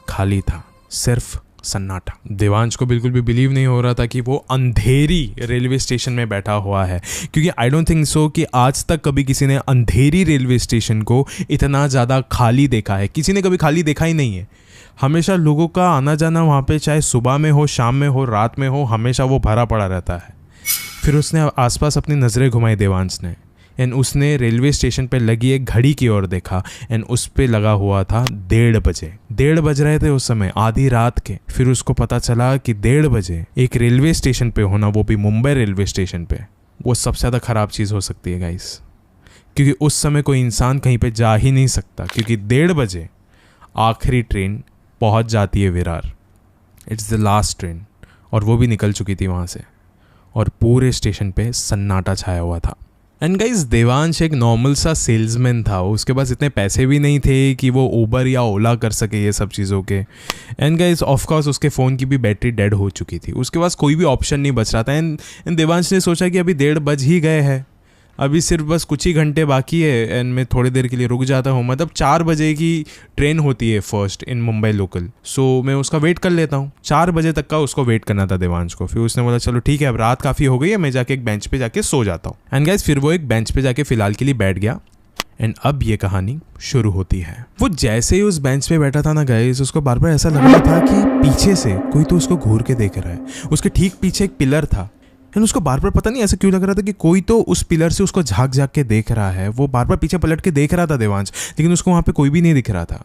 खाली था, सिर्फ सन्नाटा। देवांश को बिल्कुल भी बिलीव नहीं हो रहा था कि वो अंधेरी रेलवे स्टेशन में बैठा हुआ है, क्योंकि आई डोंट थिंक सो कि आज तक कभी किसी ने अंधेरी रेलवे स्टेशन को इतना ज़्यादा खाली देखा है। किसी ने कभी खाली देखा ही नहीं है। हमेशा लोगों का आना जाना वहाँ पे, चाहे सुबह में हो, शाम में हो, रात में हो, हमेशा वो भरा पड़ा रहता है। फिर उसने आसपास अपनी नज़रें घुमाई देवांश ने, एंड उसने रेलवे स्टेशन पे लगी एक घड़ी की ओर देखा, एंड उस पे लगा हुआ था 1:30 बजे। 1:30 बज रहे थे उस समय, आधी रात के। फिर उसको पता चला कि 1:30 बजे एक रेलवे स्टेशन पे होना, वो भी मुंबई रेलवे स्टेशन पे, वो सबसे ज़्यादा ख़राब चीज़ हो सकती है गाइस, क्योंकि उस समय कोई इंसान कहीं पे जा ही नहीं सकता, क्योंकि 1:30 बजे आखिरी ट्रेन पहुंच जाती है Virar. It's the last train, और वो भी निकल चुकी थी वहाँ से, और पूरे स्टेशन पे सन्नाटा छाया हुआ था। एंड गाइज देवांश एक नॉर्मल सा सेल्समैन था, उसके पास इतने पैसे भी नहीं थे कि वो उबर या ओला कर सके ये सब चीज़ों के। एंड गाइज ऑफकोर्स उसके फ़ोन की भी बैटरी डेड हो चुकी थी, उसके पास कोई भी ऑप्शन नहीं बच रहा था। एंड देवांश ने सोचा कि अभी 1:30 बज ही गए हैं, अभी सिर्फ बस कुछ ही घंटे बाकी है, एंड मैं थोड़ी देर के लिए रुक जाता हूँ। मतलब 4 बजे की ट्रेन होती है फर्स्ट इन मुंबई लोकल, सो मैं उसका वेट कर लेता हूँ। 4 बजे तक का उसको वेट करना था देवांश को। फिर उसने बोला चलो ठीक है, अब रात काफ़ी हो गई है, मैं जाके एक बेंच पे जाके सो जाता हूँ। एंड गाइस फिर वो एक बेंच पे जाके फ़िलहाल के लिए बैठ गया। एंड अब ये कहानी शुरू होती है। वो जैसे ही उस बेंच पे बैठा था ना गाइस, उसको बार बार ऐसा लग रहा था कि पीछे से कोई तो उसको घूर के देख रहा है। उसके ठीक पीछे एक पिलर था, एंड उसको बार बार पता नहीं ऐसा क्यों लग रहा था कि कोई तो उस पिलर से उसको झांक झांक के देख रहा है। वो बार बार पीछे पलट के देख रहा था देवांश, लेकिन उसको वहाँ पे कोई भी नहीं दिख रहा था।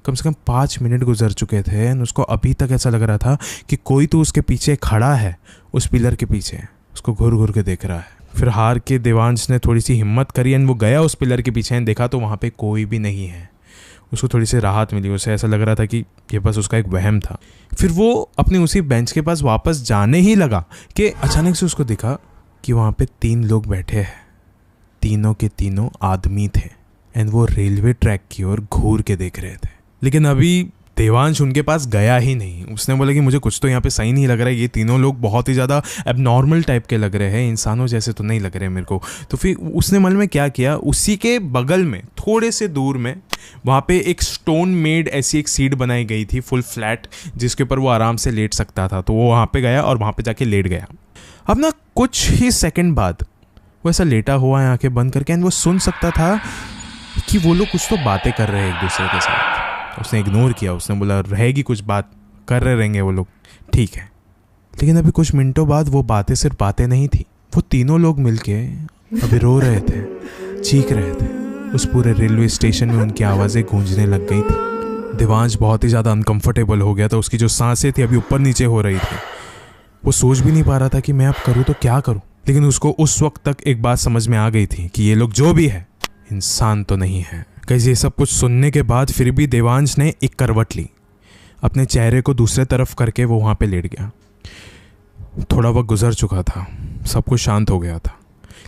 कम से कम 5 मिनट गुजर चुके थे, एंड उसको अभी तक ऐसा लग रहा था कि कोई तो उसके पीछे खड़ा है, उस पिलर के पीछे उसको घूर घूर के देख रहा है। फिर हार के देवांश ने थोड़ी सी हिम्मत करी, एंड वो गया उस पिलर के पीछे, एंड देखा तो वहाँ पे कोई भी नहीं है। उसको थोड़ी सी राहत मिली, उसे ऐसा लग रहा था कि ये बस उसका एक वहम था। फिर वो अपने उसी बेंच के पास वापस जाने ही लगा कि अचानक से उसको दिखा कि वहाँ पे 3 लोग बैठे हैं। तीनों के तीनों आदमी थे, एंड वो रेलवे ट्रैक की ओर घूर के देख रहे थे। लेकिन अभी देवांश उनके पास गया ही नहीं। उसने बोला कि मुझे कुछ तो यहाँ पे सही नहीं लग रहा है, ये तीनों लोग बहुत ही ज़्यादा एबनॉर्मल टाइप के लग रहे हैं, इंसानों जैसे तो नहीं लग रहे मेरे को। तो फिर उसने मन में क्या किया, उसी के बगल में थोड़े से दूर में वहाँ पे एक स्टोन मेड ऐसी एक सीट बनाई गई थी फुल फ्लैट, जिसके ऊपर वो आराम से लेट सकता था। तो वो वहाँ पे गया और वहाँ पे जाके लेट गया। अब ना कुछ ही सेकंड बाद वो ऐसा लेटा हुआ है आंखें बंद करके, एंड वो सुन सकता था कि वो लोग कुछ तो बातें कर रहे हैं एक दूसरे के साथ। उसने इग्नोर किया, उसने बोला रहेगी कुछ बात कर रहे रहेंगे वो लोग, ठीक है। लेकिन अभी कुछ मिनटों बाद वो बातें सिर्फ बातें नहीं थी, वो तीनों लोग मिलके अभी रो रहे थे, चीख रहे थे। उस पूरे रेलवे स्टेशन में उनकी आवाज़ें गूंजने लग गई थी। देवांश बहुत ही ज़्यादा अनकंफर्टेबल हो गया था, उसकी जो सांसें थी अभी ऊपर नीचे हो रही थी। वो सोच भी नहीं पा रहा था कि मैं अब करूँ तो क्या करूँ। लेकिन उसको उस वक्त तक एक बात समझ में आ गई थी कि ये लोग जो भी है इंसान तो नहीं है। कैसे ये सब कुछ सुनने के बाद फिर भी देवांश ने एक करवट ली, अपने चेहरे को दूसरे तरफ करके वो वहाँ पे लेट गया। थोड़ा वक्त गुजर चुका था, सब कुछ शांत हो गया था,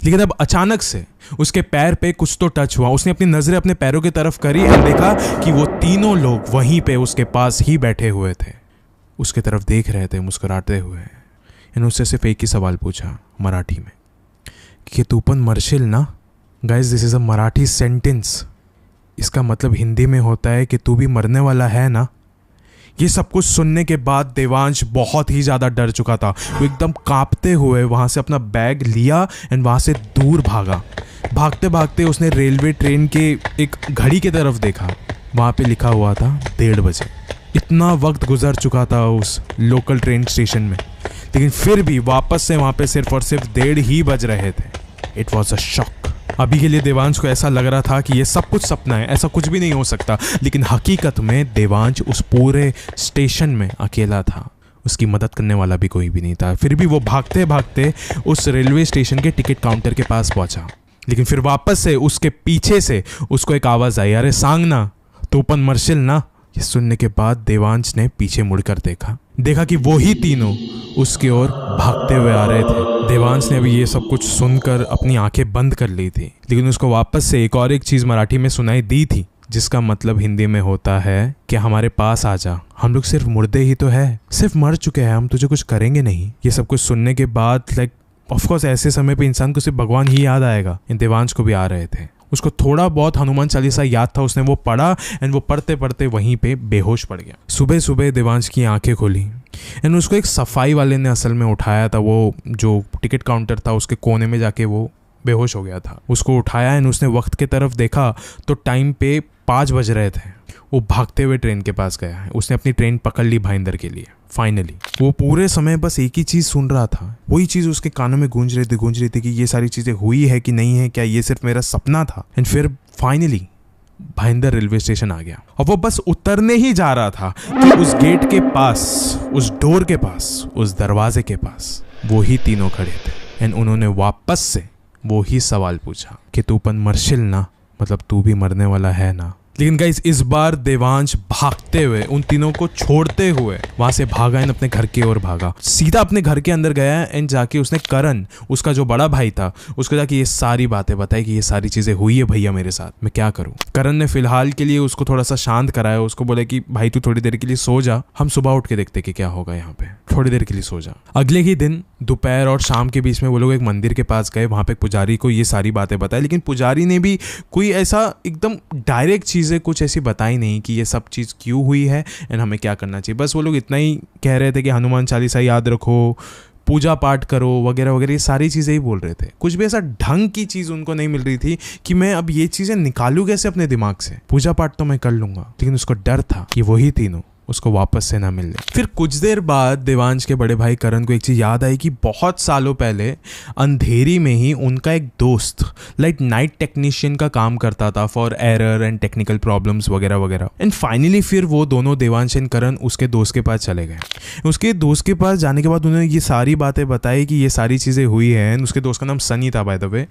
लेकिन अब अचानक से उसके पैर पे कुछ तो टच हुआ। उसने अपनी नज़रें अपने पैरों की तरफ करी और देखा कि वो तीनों लोग वहीं पे उसके पास ही बैठे हुए थे, उसके तरफ देख रहे थे मुस्कुराते हुए। इन्होंने उससे सिर्फ एक ही सवाल पूछा मराठी में कि तू पण मरशील ना। Guys this is a Marathi sentence. इसका मतलब हिंदी में होता है कि तू भी मरने वाला है ना। ये सब कुछ सुनने के बाद देवांश बहुत ही ज़्यादा डर चुका था। वो एकदम कांपते हुए वहाँ से अपना बैग लिया एंड वहाँ से दूर भागा। भागते भागते उसने रेलवे ट्रेन के एक घड़ी की तरफ देखा, वहाँ पे लिखा हुआ था 1:30 बजे। इतना वक्त गुजर चुका था उस लोकल ट्रेन स्टेशन में, लेकिन फिर भी वापस से वहाँ पे सिर्फ और सिर्फ 1:30 ही बज रहे थे। It was a shock. अभी के लिए देवांश को ऐसा लग रहा था कि ये सब कुछ सपना है, ऐसा कुछ भी नहीं हो सकता। लेकिन हकीकत में देवांश उस पूरे स्टेशन में अकेला था, उसकी मदद करने वाला भी कोई भी नहीं था। फिर भी वो भागते भागते उस रेलवे स्टेशन के टिकट काउंटर के पास पहुंचा, लेकिन फिर वापस से उसके पीछे से उसको एक आवाज़ आई, अरे सांग ना, तू पण मरशील ना। ये सुनने के बाद देवांश ने पीछे मुड़कर देखा कि वो ही तीनों उसकी ओर भागते हुए आ रहे थे। देवांश ने अभी ये सब कुछ सुनकर अपनी आंखें बंद कर ली थी, लेकिन उसको वापस से एक और एक चीज़ मराठी में सुनाई दी थी, जिसका मतलब हिंदी में होता है कि हमारे पास आ जा, हम लोग सिर्फ मुर्दे ही तो है, सिर्फ मर चुके हैं, हम तुझे कुछ करेंगे नहीं। ये सब कुछ सुनने के बाद ऑफकोर्स ऐसे समय पे इंसान को सिर्फ भगवान ही याद आएगा। इन देवांश को भी आ रहे थे। उसको थोड़ा बहुत हनुमान चालीसा याद था, उसने वो पढ़ा एंड वो पढ़ते पढ़ते वहीं पे बेहोश पड़ गया। सुबह सुबह देवांश की आंखें खुली एंड उसको एक सफाई वाले ने असल में उठाया था। वो जो टिकट काउंटर था उसके कोने में जाके वो बेहोश हो गया था। उसको उठाया एंड उसने वक्त की तरफ देखा तो टाइम पे 5 बज रहे थे, वो भागते हुए ट्रेन के पास गया है। उसने अपनी ट्रेन पकड़ ली भाईंदर के लिए। फाइनली वो पूरे समय बस एक ही चीज़ सुन रहा था, वही चीज़ उसके कानों में गूंज रही थी कि ये सारी चीज़ें हुई है कि नहीं है, क्या ये सिर्फ मेरा सपना था। एंड फिर फाइनली भाईंदर रेलवे स्टेशन आ गया और वो बस उतरने ही जा रहा था कि उस गेट के पास, उस डोर के पास, उस दरवाजे के पास वो ही तीनों खड़े थे। एंड उन्होंने वापस से वो ही सवाल पूछा कि तू अपन मर्शिल ना, मतलब तू भी मरने वाला है ना। लेकिन गाइस इस बार देवांश भागते हुए, उन तीनों को छोड़ते हुए वहां से भागा एंड अपने घर की ओर भागा। सीधा अपने घर के अंदर गया एंड जाके उसने करण, उसका जो बड़ा भाई था, उसको जाके ये सारी बातें बताई कि ये सारी चीजें हुई है भैया मेरे साथ, मैं क्या करूं। करण ने फिलहाल के लिए उसको थोड़ा सा शांत कराया, उसको बोला कि भाई तू थोड़ी देर के लिए सो जा, हम सुबह उठ के देखते कि क्या होगा यहाँ पे, थोड़ी देर के लिए सो जा। अगले ही दिन दोपहर और शाम के बीच में वो लोग एक मंदिर के पास गए, वहां पे पुजारी को ये सारी बातें बताई। लेकिन पुजारी ने भी कोई ऐसा एकदम डायरेक्ट चीज़ें कुछ ऐसी बताई नहीं कि ये सब चीज़ क्यों हुई है एंड हमें क्या करना चाहिए। बस वो लोग इतना ही कह रहे थे कि हनुमान चालीसा याद रखो, पूजा पाठ करो, वगैरह वगैरह, ये सारी चीज़ें ही बोल रहे थे। कुछ भी ऐसा ढंग की चीज़ उनको नहीं मिल रही थी कि मैं अब ये चीज़ें निकालूं कैसे अपने दिमाग से। पूजा पाठ तो मैं कर लूंगा, लेकिन उसको डर था कि वही तीनों उसको वापस से ना मिले। फिर कुछ देर बाद देवांश के बड़े भाई करण को एक चीज़ याद आई कि बहुत सालों पहले अंधेरी में ही उनका एक दोस्त नाइट टेक्नीशियन का काम करता था for error and technical problems वगैरह वगैरह। एंड फाइनली फिर वो दोनों देवांश एंड करण उसके दोस्त के पास चले गए। उसके दोस्त के पास जाने के बाद उन्होंने ये सारी बातें बताई कि ये सारी चीज़ें हुई हैं। उसके दोस्त का नाम सनी था बाय द वे।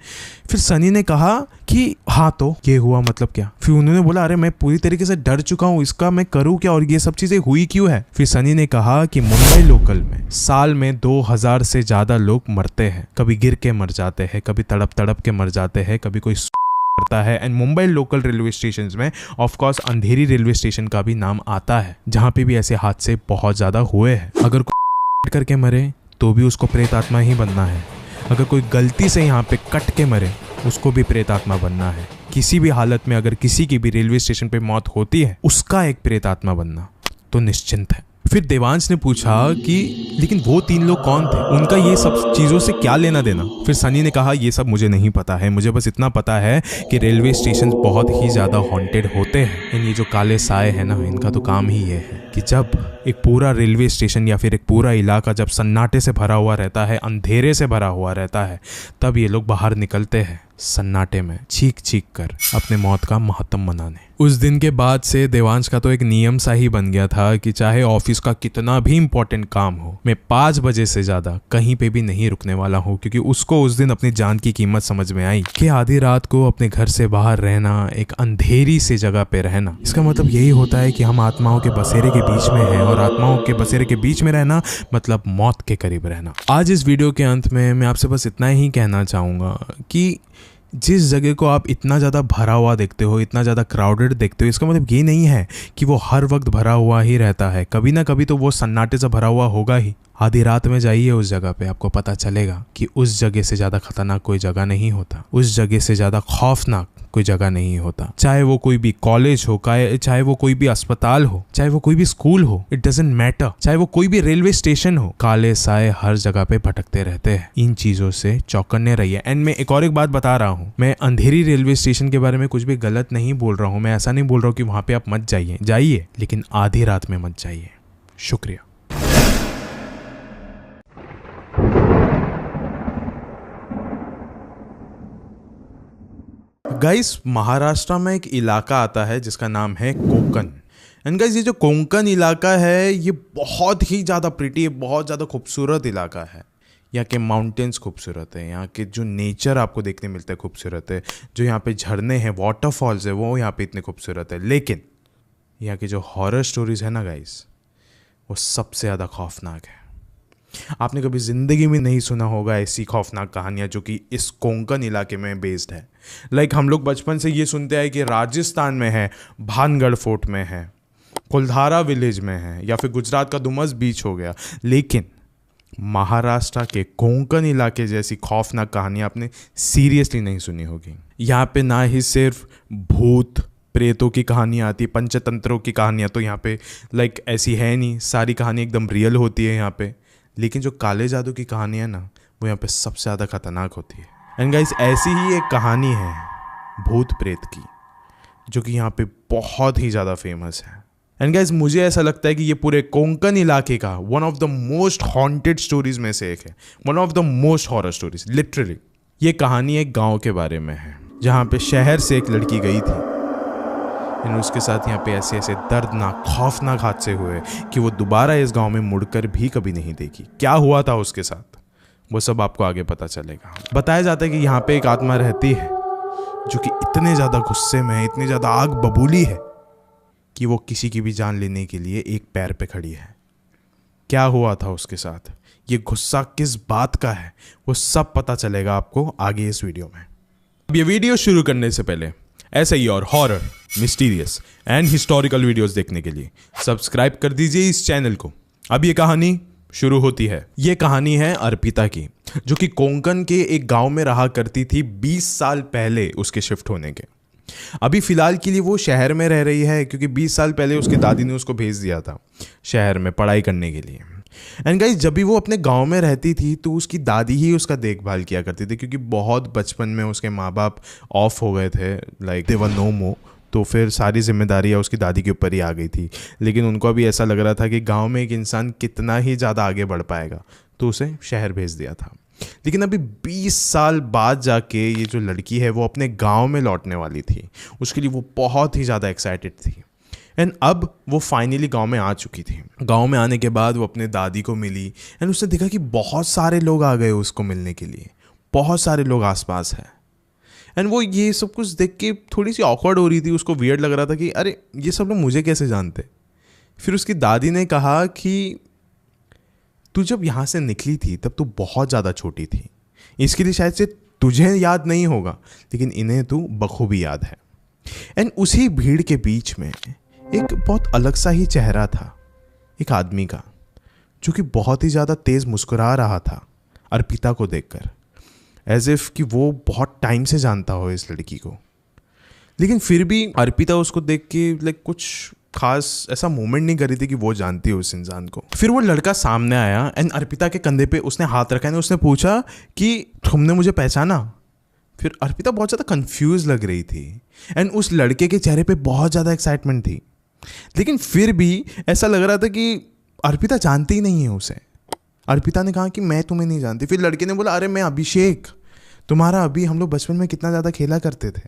फिर सनी ने कहा कि हाँ तो ये हुआ मतलब क्या। फिर उन्होंने बोला अरे मैं पूरी तरीके से डर चुका हूँ, इसका मैं करूँ क्या और ये सब चीजें हुई क्यों है। फिर सनी ने कहा कि मुंबई लोकल में साल में 2000 से ज्यादा लोग मरते हैं, कभी गिर के मर जाते हैं, कभी तड़प तड़प के मर जाते हैं, कभी कोई करता है। And Mumbai local railway station में of course Andheri railway station का भी नाम आता है, जहाँ पे भी ऐसे हादसे बहुत ज्यादा हुए हैं। अगर कोई करके मरे तो भी उसको प्रेत आत्मा ही बनना है। अगर कोई गलती से यहाँ पे कट के मरे उसको भी प्रेत आत्मा बनना है। किसी भी हालत में अगर किसी की भी रेलवे स्टेशन पे मौत होती है उसका एक प्रेत आत्मा बनना तो निश्चिंत है। फिर देवांश ने पूछा कि लेकिन वो 3 लोग कौन थे, उनका ये सब चीजों से क्या लेना देना। फिर सनी ने कहा ये सब मुझे नहीं पता है, मुझे बस इतना पता है कि रेलवे स्टेशन बहुत ही ज्यादा हॉन्टेड होते हैं। ये जो काले साए हैं ना, इनका तो काम ही ये है कि जब एक पूरा रेलवे स्टेशन या फिर एक पूरा इलाका जब सन्नाटे से भरा हुआ रहता है, अंधेरे से भरा हुआ रहता है, तब ये लोग बाहर निकलते हैं सन्नाटे में चीख चीख कर अपने मौत का मातम मनाने। उस दिन के बाद से देवांश का तो एक नियम सा ही बन गया था कि चाहे ऑफिस का कितना भी इंपॉर्टेंट काम हो, मैं 5 बजे से ज्यादा कहीं पे भी नहीं रुकने वाला हूँ, क्योंकि उसको उस दिन अपनी जान की कीमत समझ में आई कि आधी रात को अपने घर से बाहर रहना, एक अंधेरी से जगह पे रहना, इसका मतलब यही होता है कि हम आत्माओं के बसेरे के बीच में हैं, और आत्माओं के बसेरे के बीच में रहना मतलब मौत के करीब रहना। आज इस वीडियो के अंत में मैं आपसे बस इतना ही कहना चाहूँगा कि जिस जगह को आप इतना ज़्यादा भरा हुआ देखते हो, इतना ज़्यादा क्राउडेड देखते हो, इसका मतलब ये नहीं है कि वो हर वक्त भरा हुआ ही रहता है। कभी ना कभी तो वो सन्नाटे से भरा हुआ होगा ही। आधी रात में जाइए उस जगह पे, आपको पता चलेगा कि उस जगह से ज़्यादा खतरनाक कोई जगह नहीं होता, उस जगह से ज़्यादा खौफनाक कोई जगह नहीं होता। चाहे वो कोई भी कॉलेज हो, चाहे वो कोई भी अस्पताल हो, चाहे वो कोई भी स्कूल हो, इट डजंट मैटर, चाहे वो कोई भी रेलवे स्टेशन हो, काले साए हर जगह पे भटकते रहते हैं। इन चीजों से चौकन्ने रहिए। एंड मैं एक और एक बात बता रहा हूँ, मैं अंधेरी रेलवे स्टेशन के बारे में कुछ भी गलत नहीं बोल रहा हूँ। मैं ऐसा नहीं बोल रहा हूँ कि वहां पे आप मत जाइए, जाइए, लेकिन आधी रात में मत जाइए। शुक्रिया। गाइस, महाराष्ट्र में एक इलाका आता है जिसका नाम है कोंकण। एंड गाइस, ये जो कोंकण इलाका है ये बहुत ही ज़्यादा प्रिटी, बहुत ज़्यादा खूबसूरत इलाका है। यहाँ के माउंटेन्स खूबसूरत है, यहाँ के जो नेचर आपको देखने मिलता है खूबसूरत है, जो यहाँ पे झरने हैं, वाटरफॉल्स है, वो यहाँ पे इतने खूबसूरत है। लेकिन यहाँ की जो हॉरर स्टोरीज है ना गाइस, वो सबसे ज़्यादा खौफनाक है। आपने कभी ज़िंदगी में नहीं सुना होगा ऐसी खौफनाक कहानियाँ जो कि इस कोंकण इलाके में बेस्ड है। हम लोग बचपन से ये सुनते हैं कि राजस्थान में है, भानगढ़ फोर्ट में है, कुलधारा विलेज में है, या फिर गुजरात का डुमस बीच हो गया। लेकिन महाराष्ट्र के कोंकण इलाके जैसी खौफनाक कहानियाँ आपने सीरियसली नहीं सुनी होगी। यहाँ पे ना ही सिर्फ भूत प्रेतों की कहानियाँ आती, पंचतंत्रों की कहानियाँ तो यहाँ पे ऐसी है नहीं, सारी कहानी एकदम रियल होती है यहाँ पे। लेकिन जो काले जादू की कहानी है ना, वो यहाँ पे सबसे ज़्यादा खतरनाक होती है। एंड गाइस, ऐसी ही एक कहानी है भूत प्रेत की, जो कि यहाँ पे बहुत ही ज़्यादा फेमस है। एंड गाइज मुझे ऐसा लगता है कि ये पूरे कोंकण इलाके का one of the most haunted stories में से एक है, one of the most horror stories literally. ये कहानी एक गांव के बारे में है जहाँ पे शहर से एक लड़की गई थी एंड उसके साथ यहाँ पे ऐसे ऐसे दर्दनाक खौफनाक हादसे हुए कि वो दोबारा इस गांव में मुड़कर भी कभी नहीं देखी। क्या हुआ था उसके साथ वो सब आपको आगे पता चलेगा। बताया जाता है कि यहाँ पे एक आत्मा रहती है जो कि इतने ज़्यादा गुस्से में है, इतनी ज़्यादा आग बबूली है कि वो किसी की भी जान लेने के लिए एक पैर पे खड़ी है। क्या हुआ था उसके साथ, ये गुस्सा किस बात का है, वो सब पता चलेगा आपको आगे इस वीडियो में। अब ये वीडियो शुरू करने से पहले ऐसे ही और horror, mysterious and historical videos देखने के लिए सब्सक्राइब कर दीजिए इस चैनल को। अब ये कहानी शुरू होती है। ये कहानी है अर्पिता की, जो कि कोंकण के एक गांव में रहा करती थी 20 साल पहले उसके शिफ्ट होने के। अभी फिलहाल के लिए वो शहर में रह रही है क्योंकि 20 साल पहले उसकी दादी ने उसको भेज दिया था शहर में पढ़ाई करने के लिए। एंड गाइस जब भी वो अपने गांव में रहती थी तो उसकी दादी ही उसका देखभाल किया करती थी, क्योंकि बहुत बचपन में उसके माँ बाप ऑफ हो गए थे, लाइक दे वर नो मोर, तो फिर सारी जिम्मेदारियाँ उसकी दादी के ऊपर ही आ गई थी। लेकिन उनको अभी ऐसा लग रहा था कि गांव में एक इंसान कितना ही ज़्यादा आगे बढ़ पाएगा, तो उसे शहर भेज दिया था। लेकिन अभी 20 साल बाद जाके ये जो लड़की है वो अपने गांव में लौटने वाली थी। उसके लिए वो बहुत ही ज़्यादा एक्साइटेड थी एंड अब वो फाइनली गांव में आ चुकी थी। गांव में आने के बाद वो अपने दादी को मिली एंड उसने देखा कि बहुत सारे लोग आ गए उसको मिलने के लिए, बहुत सारे लोग आसपास हैं। एंड वो ये सब कुछ देख के थोड़ी सी ऑकवर्ड हो रही थी, उसको वियर्ड लग रहा था कि अरे ये सब लोग मुझे कैसे जानते। फिर उसकी दादी ने कहा कि तू जब यहाँ से निकली थी तब तू बहुत ज़्यादा छोटी थी, इसके लिए शायद से तुझे याद नहीं होगा, लेकिन इन्हें तू बखूबी याद है। एंड उसी भीड़ के बीच में एक बहुत अलग सा ही चेहरा था एक आदमी का, जो कि बहुत ही ज़्यादा तेज़ मुस्कुरा रहा था अर्पिता को देखकर, एज इफ़ कि वो बहुत टाइम से जानता हो इस लड़की को। लेकिन फिर भी अर्पिता उसको देख के लाइक कुछ खास ऐसा मोमेंट नहीं कर रही थी कि वो जानती हो उस इंसान को। फिर वो लड़का सामने आया एंड अर्पिता के कंधे पे उसने हाथ रखा एंड उसने पूछा कि तुमने मुझे पहचाना। फिर अर्पिता बहुत ज़्यादा कंफ्यूज लग रही थी एंड उस लड़के के चेहरे पे बहुत ज़्यादा एक्साइटमेंट थी, लेकिन फिर भी ऐसा लग रहा था कि अर्पिता जानती ही नहीं है उसे। अर्पिता ने कहा कि मैं तुम्हें नहीं जानती। फिर लड़के ने बोला अरे मैं अभिषेक, तुम्हारा अभी हम लोग बचपन में कितना ज़्यादा खेला करते थे,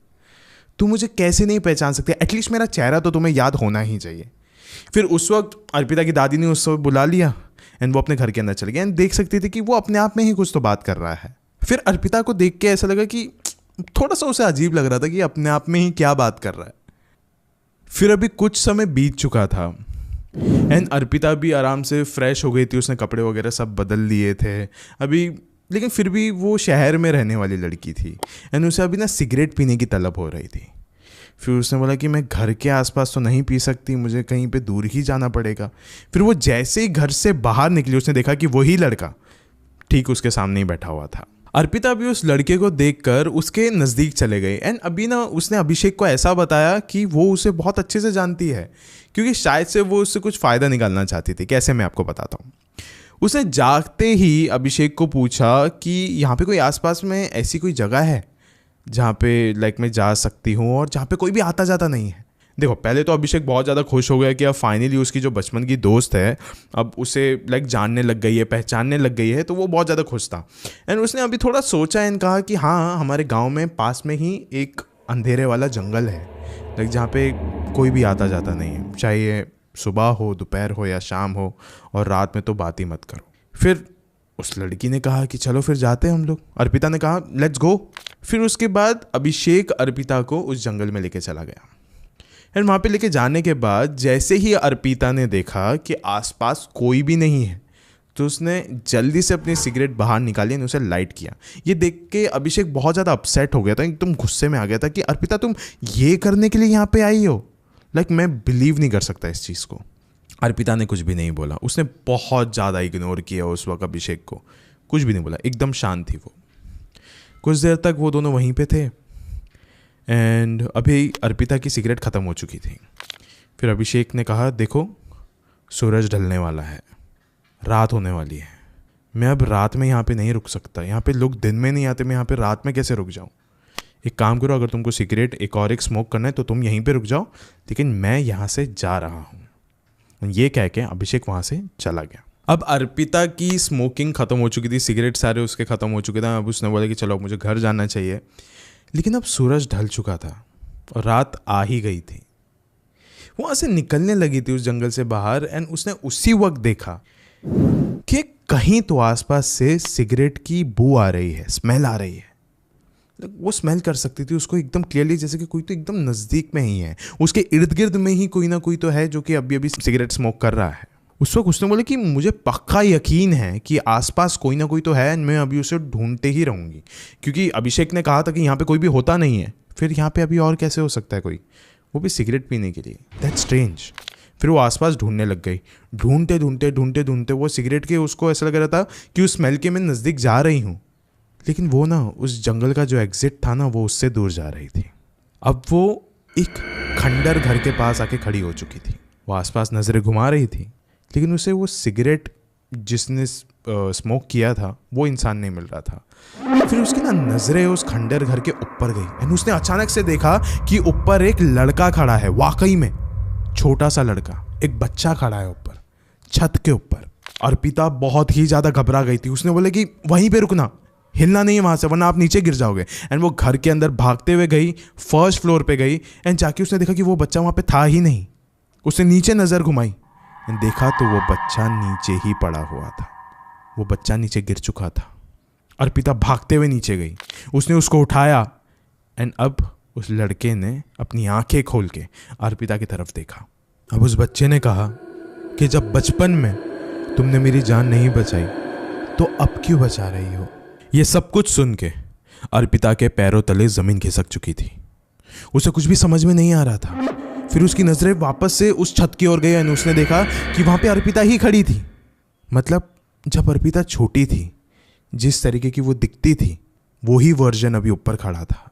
तुम मुझे कैसे नहीं पहचान सकते, एटलीस्ट मेरा चेहरा तो तुम्हें याद होना ही चाहिए। फिर उस वक्त अर्पिता की दादी ने उस वक्त बुला लिया एंड वो अपने घर के अंदर चल गया एंड देख सकती थी कि वो अपने आप में ही कुछ तो बात कर रहा है। फिर अर्पिता को देख के ऐसा लगा कि थोड़ा सा उसे अजीब लग रहा था कि अपने आप में ही क्या बात कर रहा है। फिर अभी कुछ समय बीत चुका था एंड अर्पिता भी आराम से फ्रेश हो गई थी, उसने कपड़े वगैरह सब बदल लिए थे अभी, लेकिन फिर भी वो शहर में रहने वाली लड़की थी एंड उसे अभी ना सिगरेट पीने की तलब हो रही थी। फिर उसने बोला कि मैं घर के आसपास तो नहीं पी सकती, मुझे कहीं पे दूर ही जाना पड़ेगा। फिर वो जैसे ही घर से बाहर निकली उसने देखा कि वही लड़का ठीक उसके सामने ही बैठा हुआ था। अर्पिता भी उस लड़के को देखकर उसके नज़दीक चले गए एंड अभी ना उसने अभिषेक को ऐसा बताया कि वो उसे बहुत अच्छे से जानती है, क्योंकि शायद से वो उससे कुछ फ़ायदा निकालना चाहती थी। कैसे, मैं आपको बताता हूँ। उसने जागते ही अभिषेक को पूछा कि यहाँ पे कोई आसपास में ऐसी कोई जगह है जहाँ पे लाइक मैं जा सकती हूँ और जहाँ पे कोई भी आता जाता नहीं है। देखो पहले तो अभिषेक बहुत ज़्यादा खुश हो गया कि अब फाइनली उसकी जो बचपन की दोस्त है अब उसे लाइक जानने लग गई है, पहचानने लग गई है, तो वो बहुत ज़्यादा खुश था। एंड उसने अभी थोड़ा सोचा एंड कहा कि हाँ, हमारे गांव में पास में ही एक अंधेरे वाला जंगल है, लाइक जहाँ पे कोई भी आता जाता नहीं है, चाहे ये सुबह हो, दोपहर हो या शाम हो, और रात में तो बात ही मत करो। फिर उस लड़की ने कहा कि चलो फिर जाते हैं हम लोग। अर्पिता ने कहा लेट्स गो। फिर उसके बाद अभिषेक अर्पिता को उस जंगल में लेके चला गया एंड वहाँ पे लेके जाने के बाद जैसे ही अर्पिता ने देखा कि आसपास कोई भी नहीं है तो उसने जल्दी से अपनी सिगरेट बाहर निकाली और उसे लाइट किया। ये देख के अभिषेक बहुत ज़्यादा अपसेट हो गया था, एकदम गुस्से में आ गया था कि अर्पिता तुम ये करने के लिए यहाँ पे आई हो, लाइक मैं बिलीव नहीं कर सकता इस चीज़ को। अर्पिता ने कुछ भी नहीं बोला, उसने बहुत ज़्यादा इग्नोर किया उस वक्त अभिषेक को, कुछ भी नहीं बोला, एकदम शांत थी वो। कुछ देर तक वो दोनों वहीं पे थे एंड अभी अर्पिता की सिगरेट ख़त्म हो चुकी थी। फिर अभिषेक ने कहा देखो सूरज ढलने वाला है, रात होने वाली है, मैं अब रात में यहाँ पे नहीं रुक सकता, यहाँ पे लोग दिन में नहीं आते, मैं यहाँ पे रात में कैसे रुक जाऊँ। एक काम करो, अगर तुमको सिगरेट एक स्मोक करना है तो तुम यहीं पे रुक जाओ, लेकिन मैं यहाँ से जा रहा हूँ। ये कह के अभिषेक वहाँ से चला गया। अब अर्पिता की स्मोकिंग ख़त्म हो चुकी थी, सिगरेट सारे उसके ख़त्म हो चुके थे। अब उसने बोला कि चलो मुझे घर जाना चाहिए, लेकिन अब सूरज ढल चुका था और रात आ ही गई थी। वहाँ से निकलने लगी थी उस जंगल से बाहर, एंड उसने उसी वक्त देखा कि कहीं तो आसपास से सिगरेट की बू आ रही है, स्मेल आ रही है। वो स्मेल कर सकती थी उसको एकदम क्लियरली, जैसे कि कोई तो एकदम नज़दीक में ही है, उसके इर्द गिर्द में ही कोई ना कोई तो है जो कि अभी अभी सिगरेट स्मोक कर रहा है। उस वक्त उसने बोला कि मुझे पक्का यकीन है कि आसपास कोई ना कोई तो है, मैं अभी उसे ढूंढते ही रहूँगी, क्योंकि अभिषेक ने कहा था कि यहाँ पे कोई भी होता नहीं है। फिर यहाँ पे अभी और कैसे हो सकता है कोई, वो भी सिगरेट पीने के लिए? That's strange. फिर वो आसपास ढूंढने लग गई। ढूंढते ढूंढते ढूंढते ढूंढते वो सिगरेट के, उसको ऐसा लग रहा था कि उस स्मेल के मैं नज़दीक जा रही हूँ, लेकिन वो ना उस जंगल का जो एग्जिट था ना, वो उससे दूर जा रही थी। अब वो एक खंडर घर के पास आके खड़ी हो चुकी थी। वो आसपास नज़रें घुमा रही थी, लेकिन उसे वो सिगरेट जिसने स्मोक किया था वो इंसान नहीं मिल रहा था। फिर उसकी ना नज़रें उस खंडर घर के ऊपर गई, एंड उसने अचानक से देखा कि ऊपर एक लड़का खड़ा है। वाकई में छोटा सा लड़का, एक बच्चा खड़ा है ऊपर छत के ऊपर। अर्पिता बहुत ही ज़्यादा घबरा गई थी। उसने बोला कि वहीं पे रुकना, हिलना नहीं है वहाँ से, वरना आप नीचे गिर जाओगे। एंड वो घर के अंदर भागते हुए गई, फर्स्ट फ्लोर पे गई, एंड जाके उसने देखा कि वो बच्चा वहाँ पे था ही नहीं। उसने नीचे नज़र घुमाई एंड देखा तो वो बच्चा नीचे ही पड़ा हुआ था। वो बच्चा नीचे गिर चुका था। अर्पिता भागते हुए नीचे गई, उसने उसको उठाया, एंड अब उस लड़के ने अपनी आंखें खोल के अर्पिता की तरफ देखा। अब उस बच्चे ने कहा कि जब बचपन में तुमने मेरी जान नहीं बचाई तो अब क्यों बचा रही हो? ये सब कुछ सुन के अर्पिता के पैरों तले ज़मीन खिसक चुकी थी। उसे कुछ भी समझ में नहीं आ रहा था। फिर उसकी नज़रें वापस से उस छत की ओर गई, और उसने देखा कि वहाँ पे अर्पिता ही खड़ी थी। मतलब जब अर्पिता छोटी थी, जिस तरीके की वो दिखती थी, वही वर्जन अभी ऊपर खड़ा था।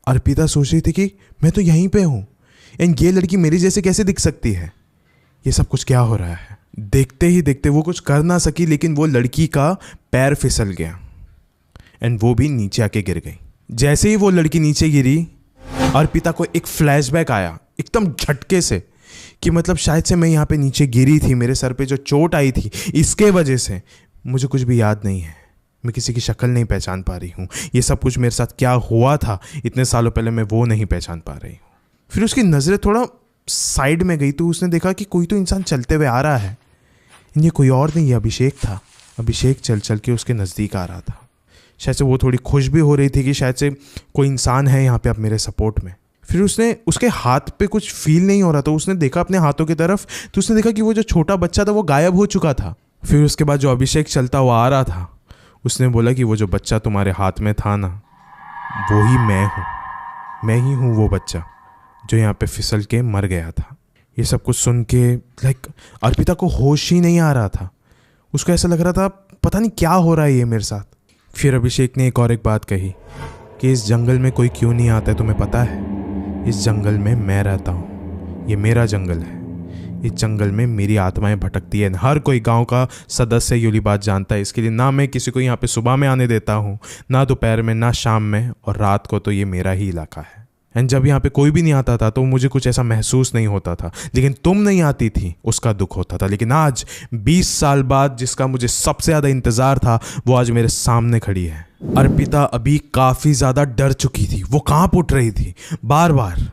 अर्पिता सोच रही थी कि मैं तो यहीं पे हूँ, एंड ये लड़की मेरी जैसे कैसे दिख सकती है? ये सब कुछ क्या हो रहा है? देखते ही देखते वो कुछ कर ना सकी, लेकिन वो लड़की का पैर फिसल गया एंड वो भी नीचे आके गिर गई। जैसे ही वो लड़की नीचे गिरी, अर्पिता को एक फ्लैशबैक आया एकदम झटके से, कि मतलब शायद से मैं यहाँ पे नीचे गिरी थी, मेरे सर पे जो चोट आई थी इसके वजह से मुझे कुछ भी याद नहीं है, मैं किसी की शक्ल नहीं पहचान पा रही हूँ, ये सब कुछ मेरे साथ क्या हुआ था इतने सालों पहले मैं वो नहीं पहचान पा रही हूँ। फिर उसकी नज़रें थोड़ा साइड में गई तो उसने देखा कि कोई तो इंसान चलते हुए आ रहा है। ये कोई और नहीं, ये अभिषेक था। अभिषेक चल चल के उसके नज़दीक आ रहा था। शायद से वो थोड़ी खुश भी हो रही थी कि शायद से कोई इंसान है यहाँ पे अब मेरे सपोर्ट में। फिर उसने, उसके हाथ पे कुछ फील नहीं हो रहा था, उसने देखा अपने हाथों की तरफ तो उसने देखा कि वो जो छोटा बच्चा था वो गायब हो चुका था। फिर उसके बाद जो अभिषेक चलता हुआ आ रहा था, उसने बोला कि वो जो बच्चा तुम्हारे हाथ में था ना, वो ही मैं हूँ, मैं ही हूँ वो बच्चा जो यहाँ पे फिसल के मर गया था। ये सब कुछ सुन के अर्पिता को होश ही नहीं आ रहा था। उसको ऐसा लग रहा था पता नहीं क्या हो रहा है ये मेरे साथ। फिर अभिषेक ने एक बात कही कि इस जंगल में कोई क्यों नहीं आता है तुम्हें पता है? इस जंगल में मैं रहता हूँ, ये मेरा जंगल है। इस जंगल में मेरी आत्माएं भटकती है। हर कोई गांव का सदस्य ये बात जानता है। इसके लिए ना मैं किसी को यहाँ पे सुबह में आने देता हूँ, ना दोपहर में, ना शाम में, और रात को तो ये मेरा ही इलाका है। एंड जब यहाँ पे कोई भी नहीं आता था तो मुझे कुछ ऐसा महसूस नहीं होता था, लेकिन तुम नहीं आती थी उसका दुख होता था। लेकिन आज 20 साल बाद जिसका मुझे सबसे ज़्यादा इंतज़ार था वो आज मेरे सामने खड़ी है। अर्पिता अभी काफ़ी ज़्यादा डर चुकी थी, वो कांप उठ रही थी बार बार।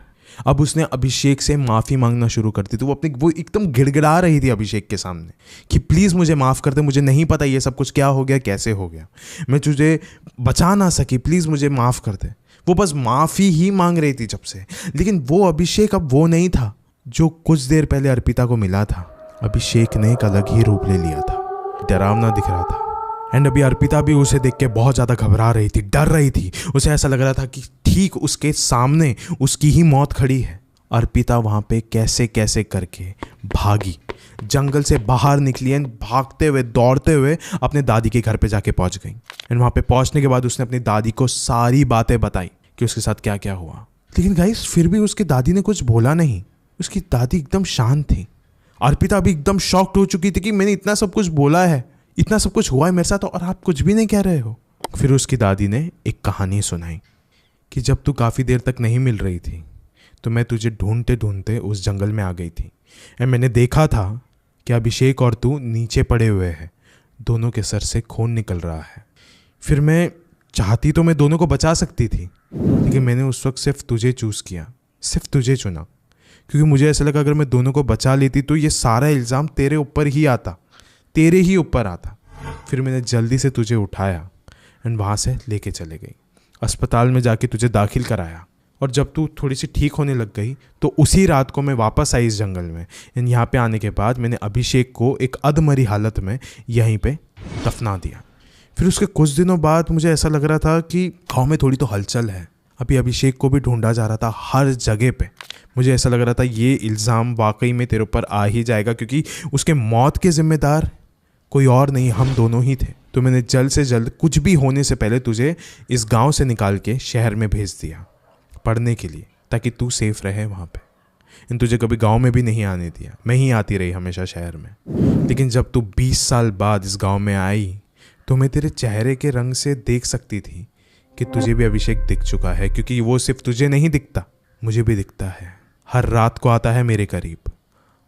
अब उसने अभिषेक से माफ़ी मांगना शुरू कर दी थी। वो एकदम गिड़गिड़ा रही थी अभिषेक के सामने कि प्लीज़ मुझे माफ़ कर दे, मुझे नहीं पता ये सब कुछ क्या हो गया, कैसे हो गया, मैं तुझे बचा ना सकी, प्लीज़ मुझे माफ़ कर दे। वो बस माफ़ी ही मांग रही थी जब से। लेकिन वो अभिषेक अब वो नहीं था जो कुछ देर पहले अर्पिता को मिला था। अभिषेक ने एक अलग ही रूप ले लिया था, डरावना दिख रहा था। एंड अभी अर्पिता भी उसे देख के बहुत ज़्यादा घबरा रही थी, डर रही थी। उसे ऐसा लग रहा था कि ठीक उसके सामने उसकी ही मौत खड़ी है। अर्पिता वहाँ पे कैसे कैसे करके भागी, जंगल से बाहर निकली एंड भागते हुए दौड़ते हुए अपने दादी के घर पे जाके पहुँच गई। एंड वहाँ पे पहुँचने के बाद उसने अपनी दादी को सारी बातें बताई कि उसके साथ क्या क्या हुआ। लेकिन गाइस फिर भी उसकी दादी ने कुछ बोला नहीं। उसकी दादी एकदम शांत थी। अर्पिता भी एकदम शॉक्ड हो चुकी थी कि मैंने इतना सब कुछ बोला है, इतना सब कुछ हुआ है मेरे साथ और आप कुछ भी नहीं कह रहे हो। फिर उसकी दादी ने एक कहानी सुनाई कि जब तू काफ़ी देर तक नहीं मिल रही थी तो मैं तुझे ढूंढते ढूंढते उस जंगल में आ गई थी। और मैंने देखा था कि अभिषेक और तू नीचे पड़े हुए हैं, दोनों के सर से खून निकल रहा है। फिर मैं चाहती तो मैं दोनों को बचा सकती थी, लेकिन मैंने उस वक्त सिर्फ तुझे चूज़ किया, सिर्फ तुझे चुना, क्योंकि मुझे ऐसा लगा अगर मैं दोनों को बचा लेती तो ये सारा इल्ज़ाम तेरे ऊपर ही आता, तेरे ही ऊपर आता। फिर मैंने जल्दी से तुझे उठाया एंड वहाँ से लेके चले गई। अस्पताल में जाके तुझे दाखिल कराया, और जब तू थोड़ी सी ठीक होने लग गई तो उसी रात को मैं वापस आई इस जंगल में। एंड यहाँ पे आने के बाद मैंने अभिषेक को एक अधमरी हालत में यहीं पे दफना दिया। फिर उसके कुछ दिनों बाद मुझे ऐसा लग रहा था कि गाँव में थोड़ी तो हलचल है, अभी अभिषेक को भी ढूंढा जा रहा था हर जगह पे। मुझे ऐसा लग रहा था ये इल्ज़ाम वाकई में तेरे ऊपर आ ही जाएगा, क्योंकि उसके मौत के ज़िम्मेदार कोई और नहीं, हम दोनों ही थे। तो मैंने जल्द से जल्द, कुछ भी होने से पहले, तुझे इस गांव से निकाल के शहर में भेज दिया पढ़ने के लिए, ताकि तू सेफ रहे वहाँ पे। इन तुझे कभी गांव में भी नहीं आने दिया, मैं ही आती रही हमेशा शहर में। लेकिन जब तू 20 साल बाद इस गांव में आई तो मैं तेरे चेहरे के रंग से देख सकती थी कि तुझे भी अभिषेक दिख चुका है, क्योंकि वो सिर्फ तुझे नहीं दिखता, मुझे भी दिखता है। हर रात को आता है मेरे करीब,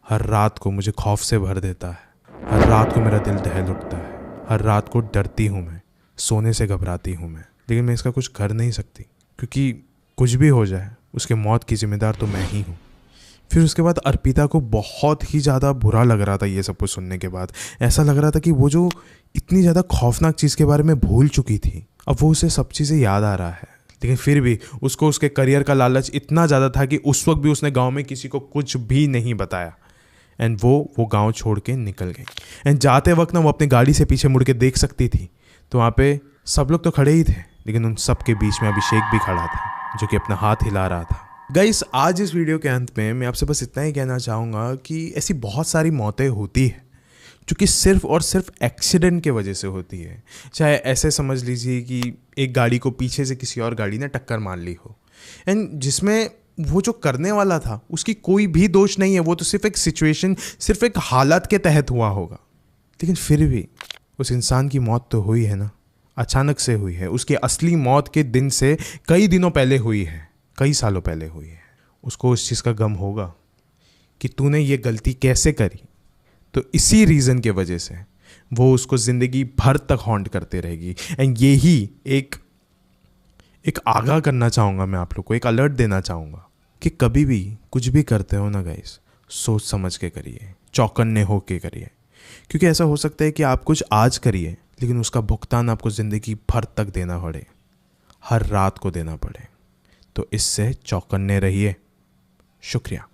हर रात को मुझे खौफ से भर देता है, हर रात को मेरा दिल दहल उठता है, हर रात को डरती हूँ मैं, सोने से घबराती हूँ मैं। लेकिन मैं इसका कुछ कर नहीं सकती, क्योंकि कुछ भी हो जाए उसके मौत की जिम्मेदार तो मैं ही हूँ। फिर उसके बाद अर्पिता को बहुत ही ज़्यादा बुरा लग रहा था ये सब कुछ सुनने के बाद। ऐसा लग रहा था कि वो जो इतनी ज़्यादा खौफनाक चीज़ के बारे में भूल चुकी थी, अब वो उसे सब चीज़ें याद आ रहा है। लेकिन फिर भी उसको उसके करियर का लालच इतना ज़्यादा था कि उस वक्त भी उसने गाँव में किसी को कुछ भी नहीं बताया। एंड वो गांव छोड़ के निकल गई। एंड जाते वक्त ना वो अपनी गाड़ी से पीछे मुड़ के देख सकती थी तो वहाँ पे सब लोग तो खड़े ही थे, लेकिन उन सब के बीच में अभिषेक भी खड़ा था, जो कि अपना हाथ हिला रहा था। गाइस, आज इस वीडियो के अंत में मैं आपसे बस इतना ही कहना चाहूँगा कि ऐसी बहुत सारी मौतें होती है जो कि सिर्फ और सिर्फ एक्सीडेंट के वजह से होती है। चाहे ऐसे समझ लीजिए कि एक गाड़ी को पीछे से किसी और गाड़ी ने टक्कर मार ली हो, एंड जिसमें वो जो करने वाला था उसकी कोई भी दोष नहीं है, वो तो सिर्फ एक सिचुएशन, सिर्फ एक हालत के तहत हुआ होगा। लेकिन फिर भी उस इंसान की मौत तो हुई है ना, अचानक से हुई है। उसकी असली मौत के दिन से कई दिनों पहले हुई है, कई सालों पहले हुई है। उसको उस चीज़ का गम होगा कि तूने ये गलती कैसे करी, तो इसी रीज़न के वजह से वो उसको ज़िंदगी भर तक हॉन्ट करते रहेगी। एंड यही एक आगाह करना चाहूँगा मैं आप लोग को, एक अलर्ट देना चाहूँगा कि कभी भी कुछ भी करते हो ना गाइस, सोच समझ के करिए, चौकन्ने हो के करिए, क्योंकि ऐसा हो सकता है कि आप कुछ आज करिए लेकिन उसका भुगतान आपको ज़िंदगी भर तक देना पड़े, हर रात को देना पड़े। तो इससे चौकन्ने रहिए। शुक्रिया।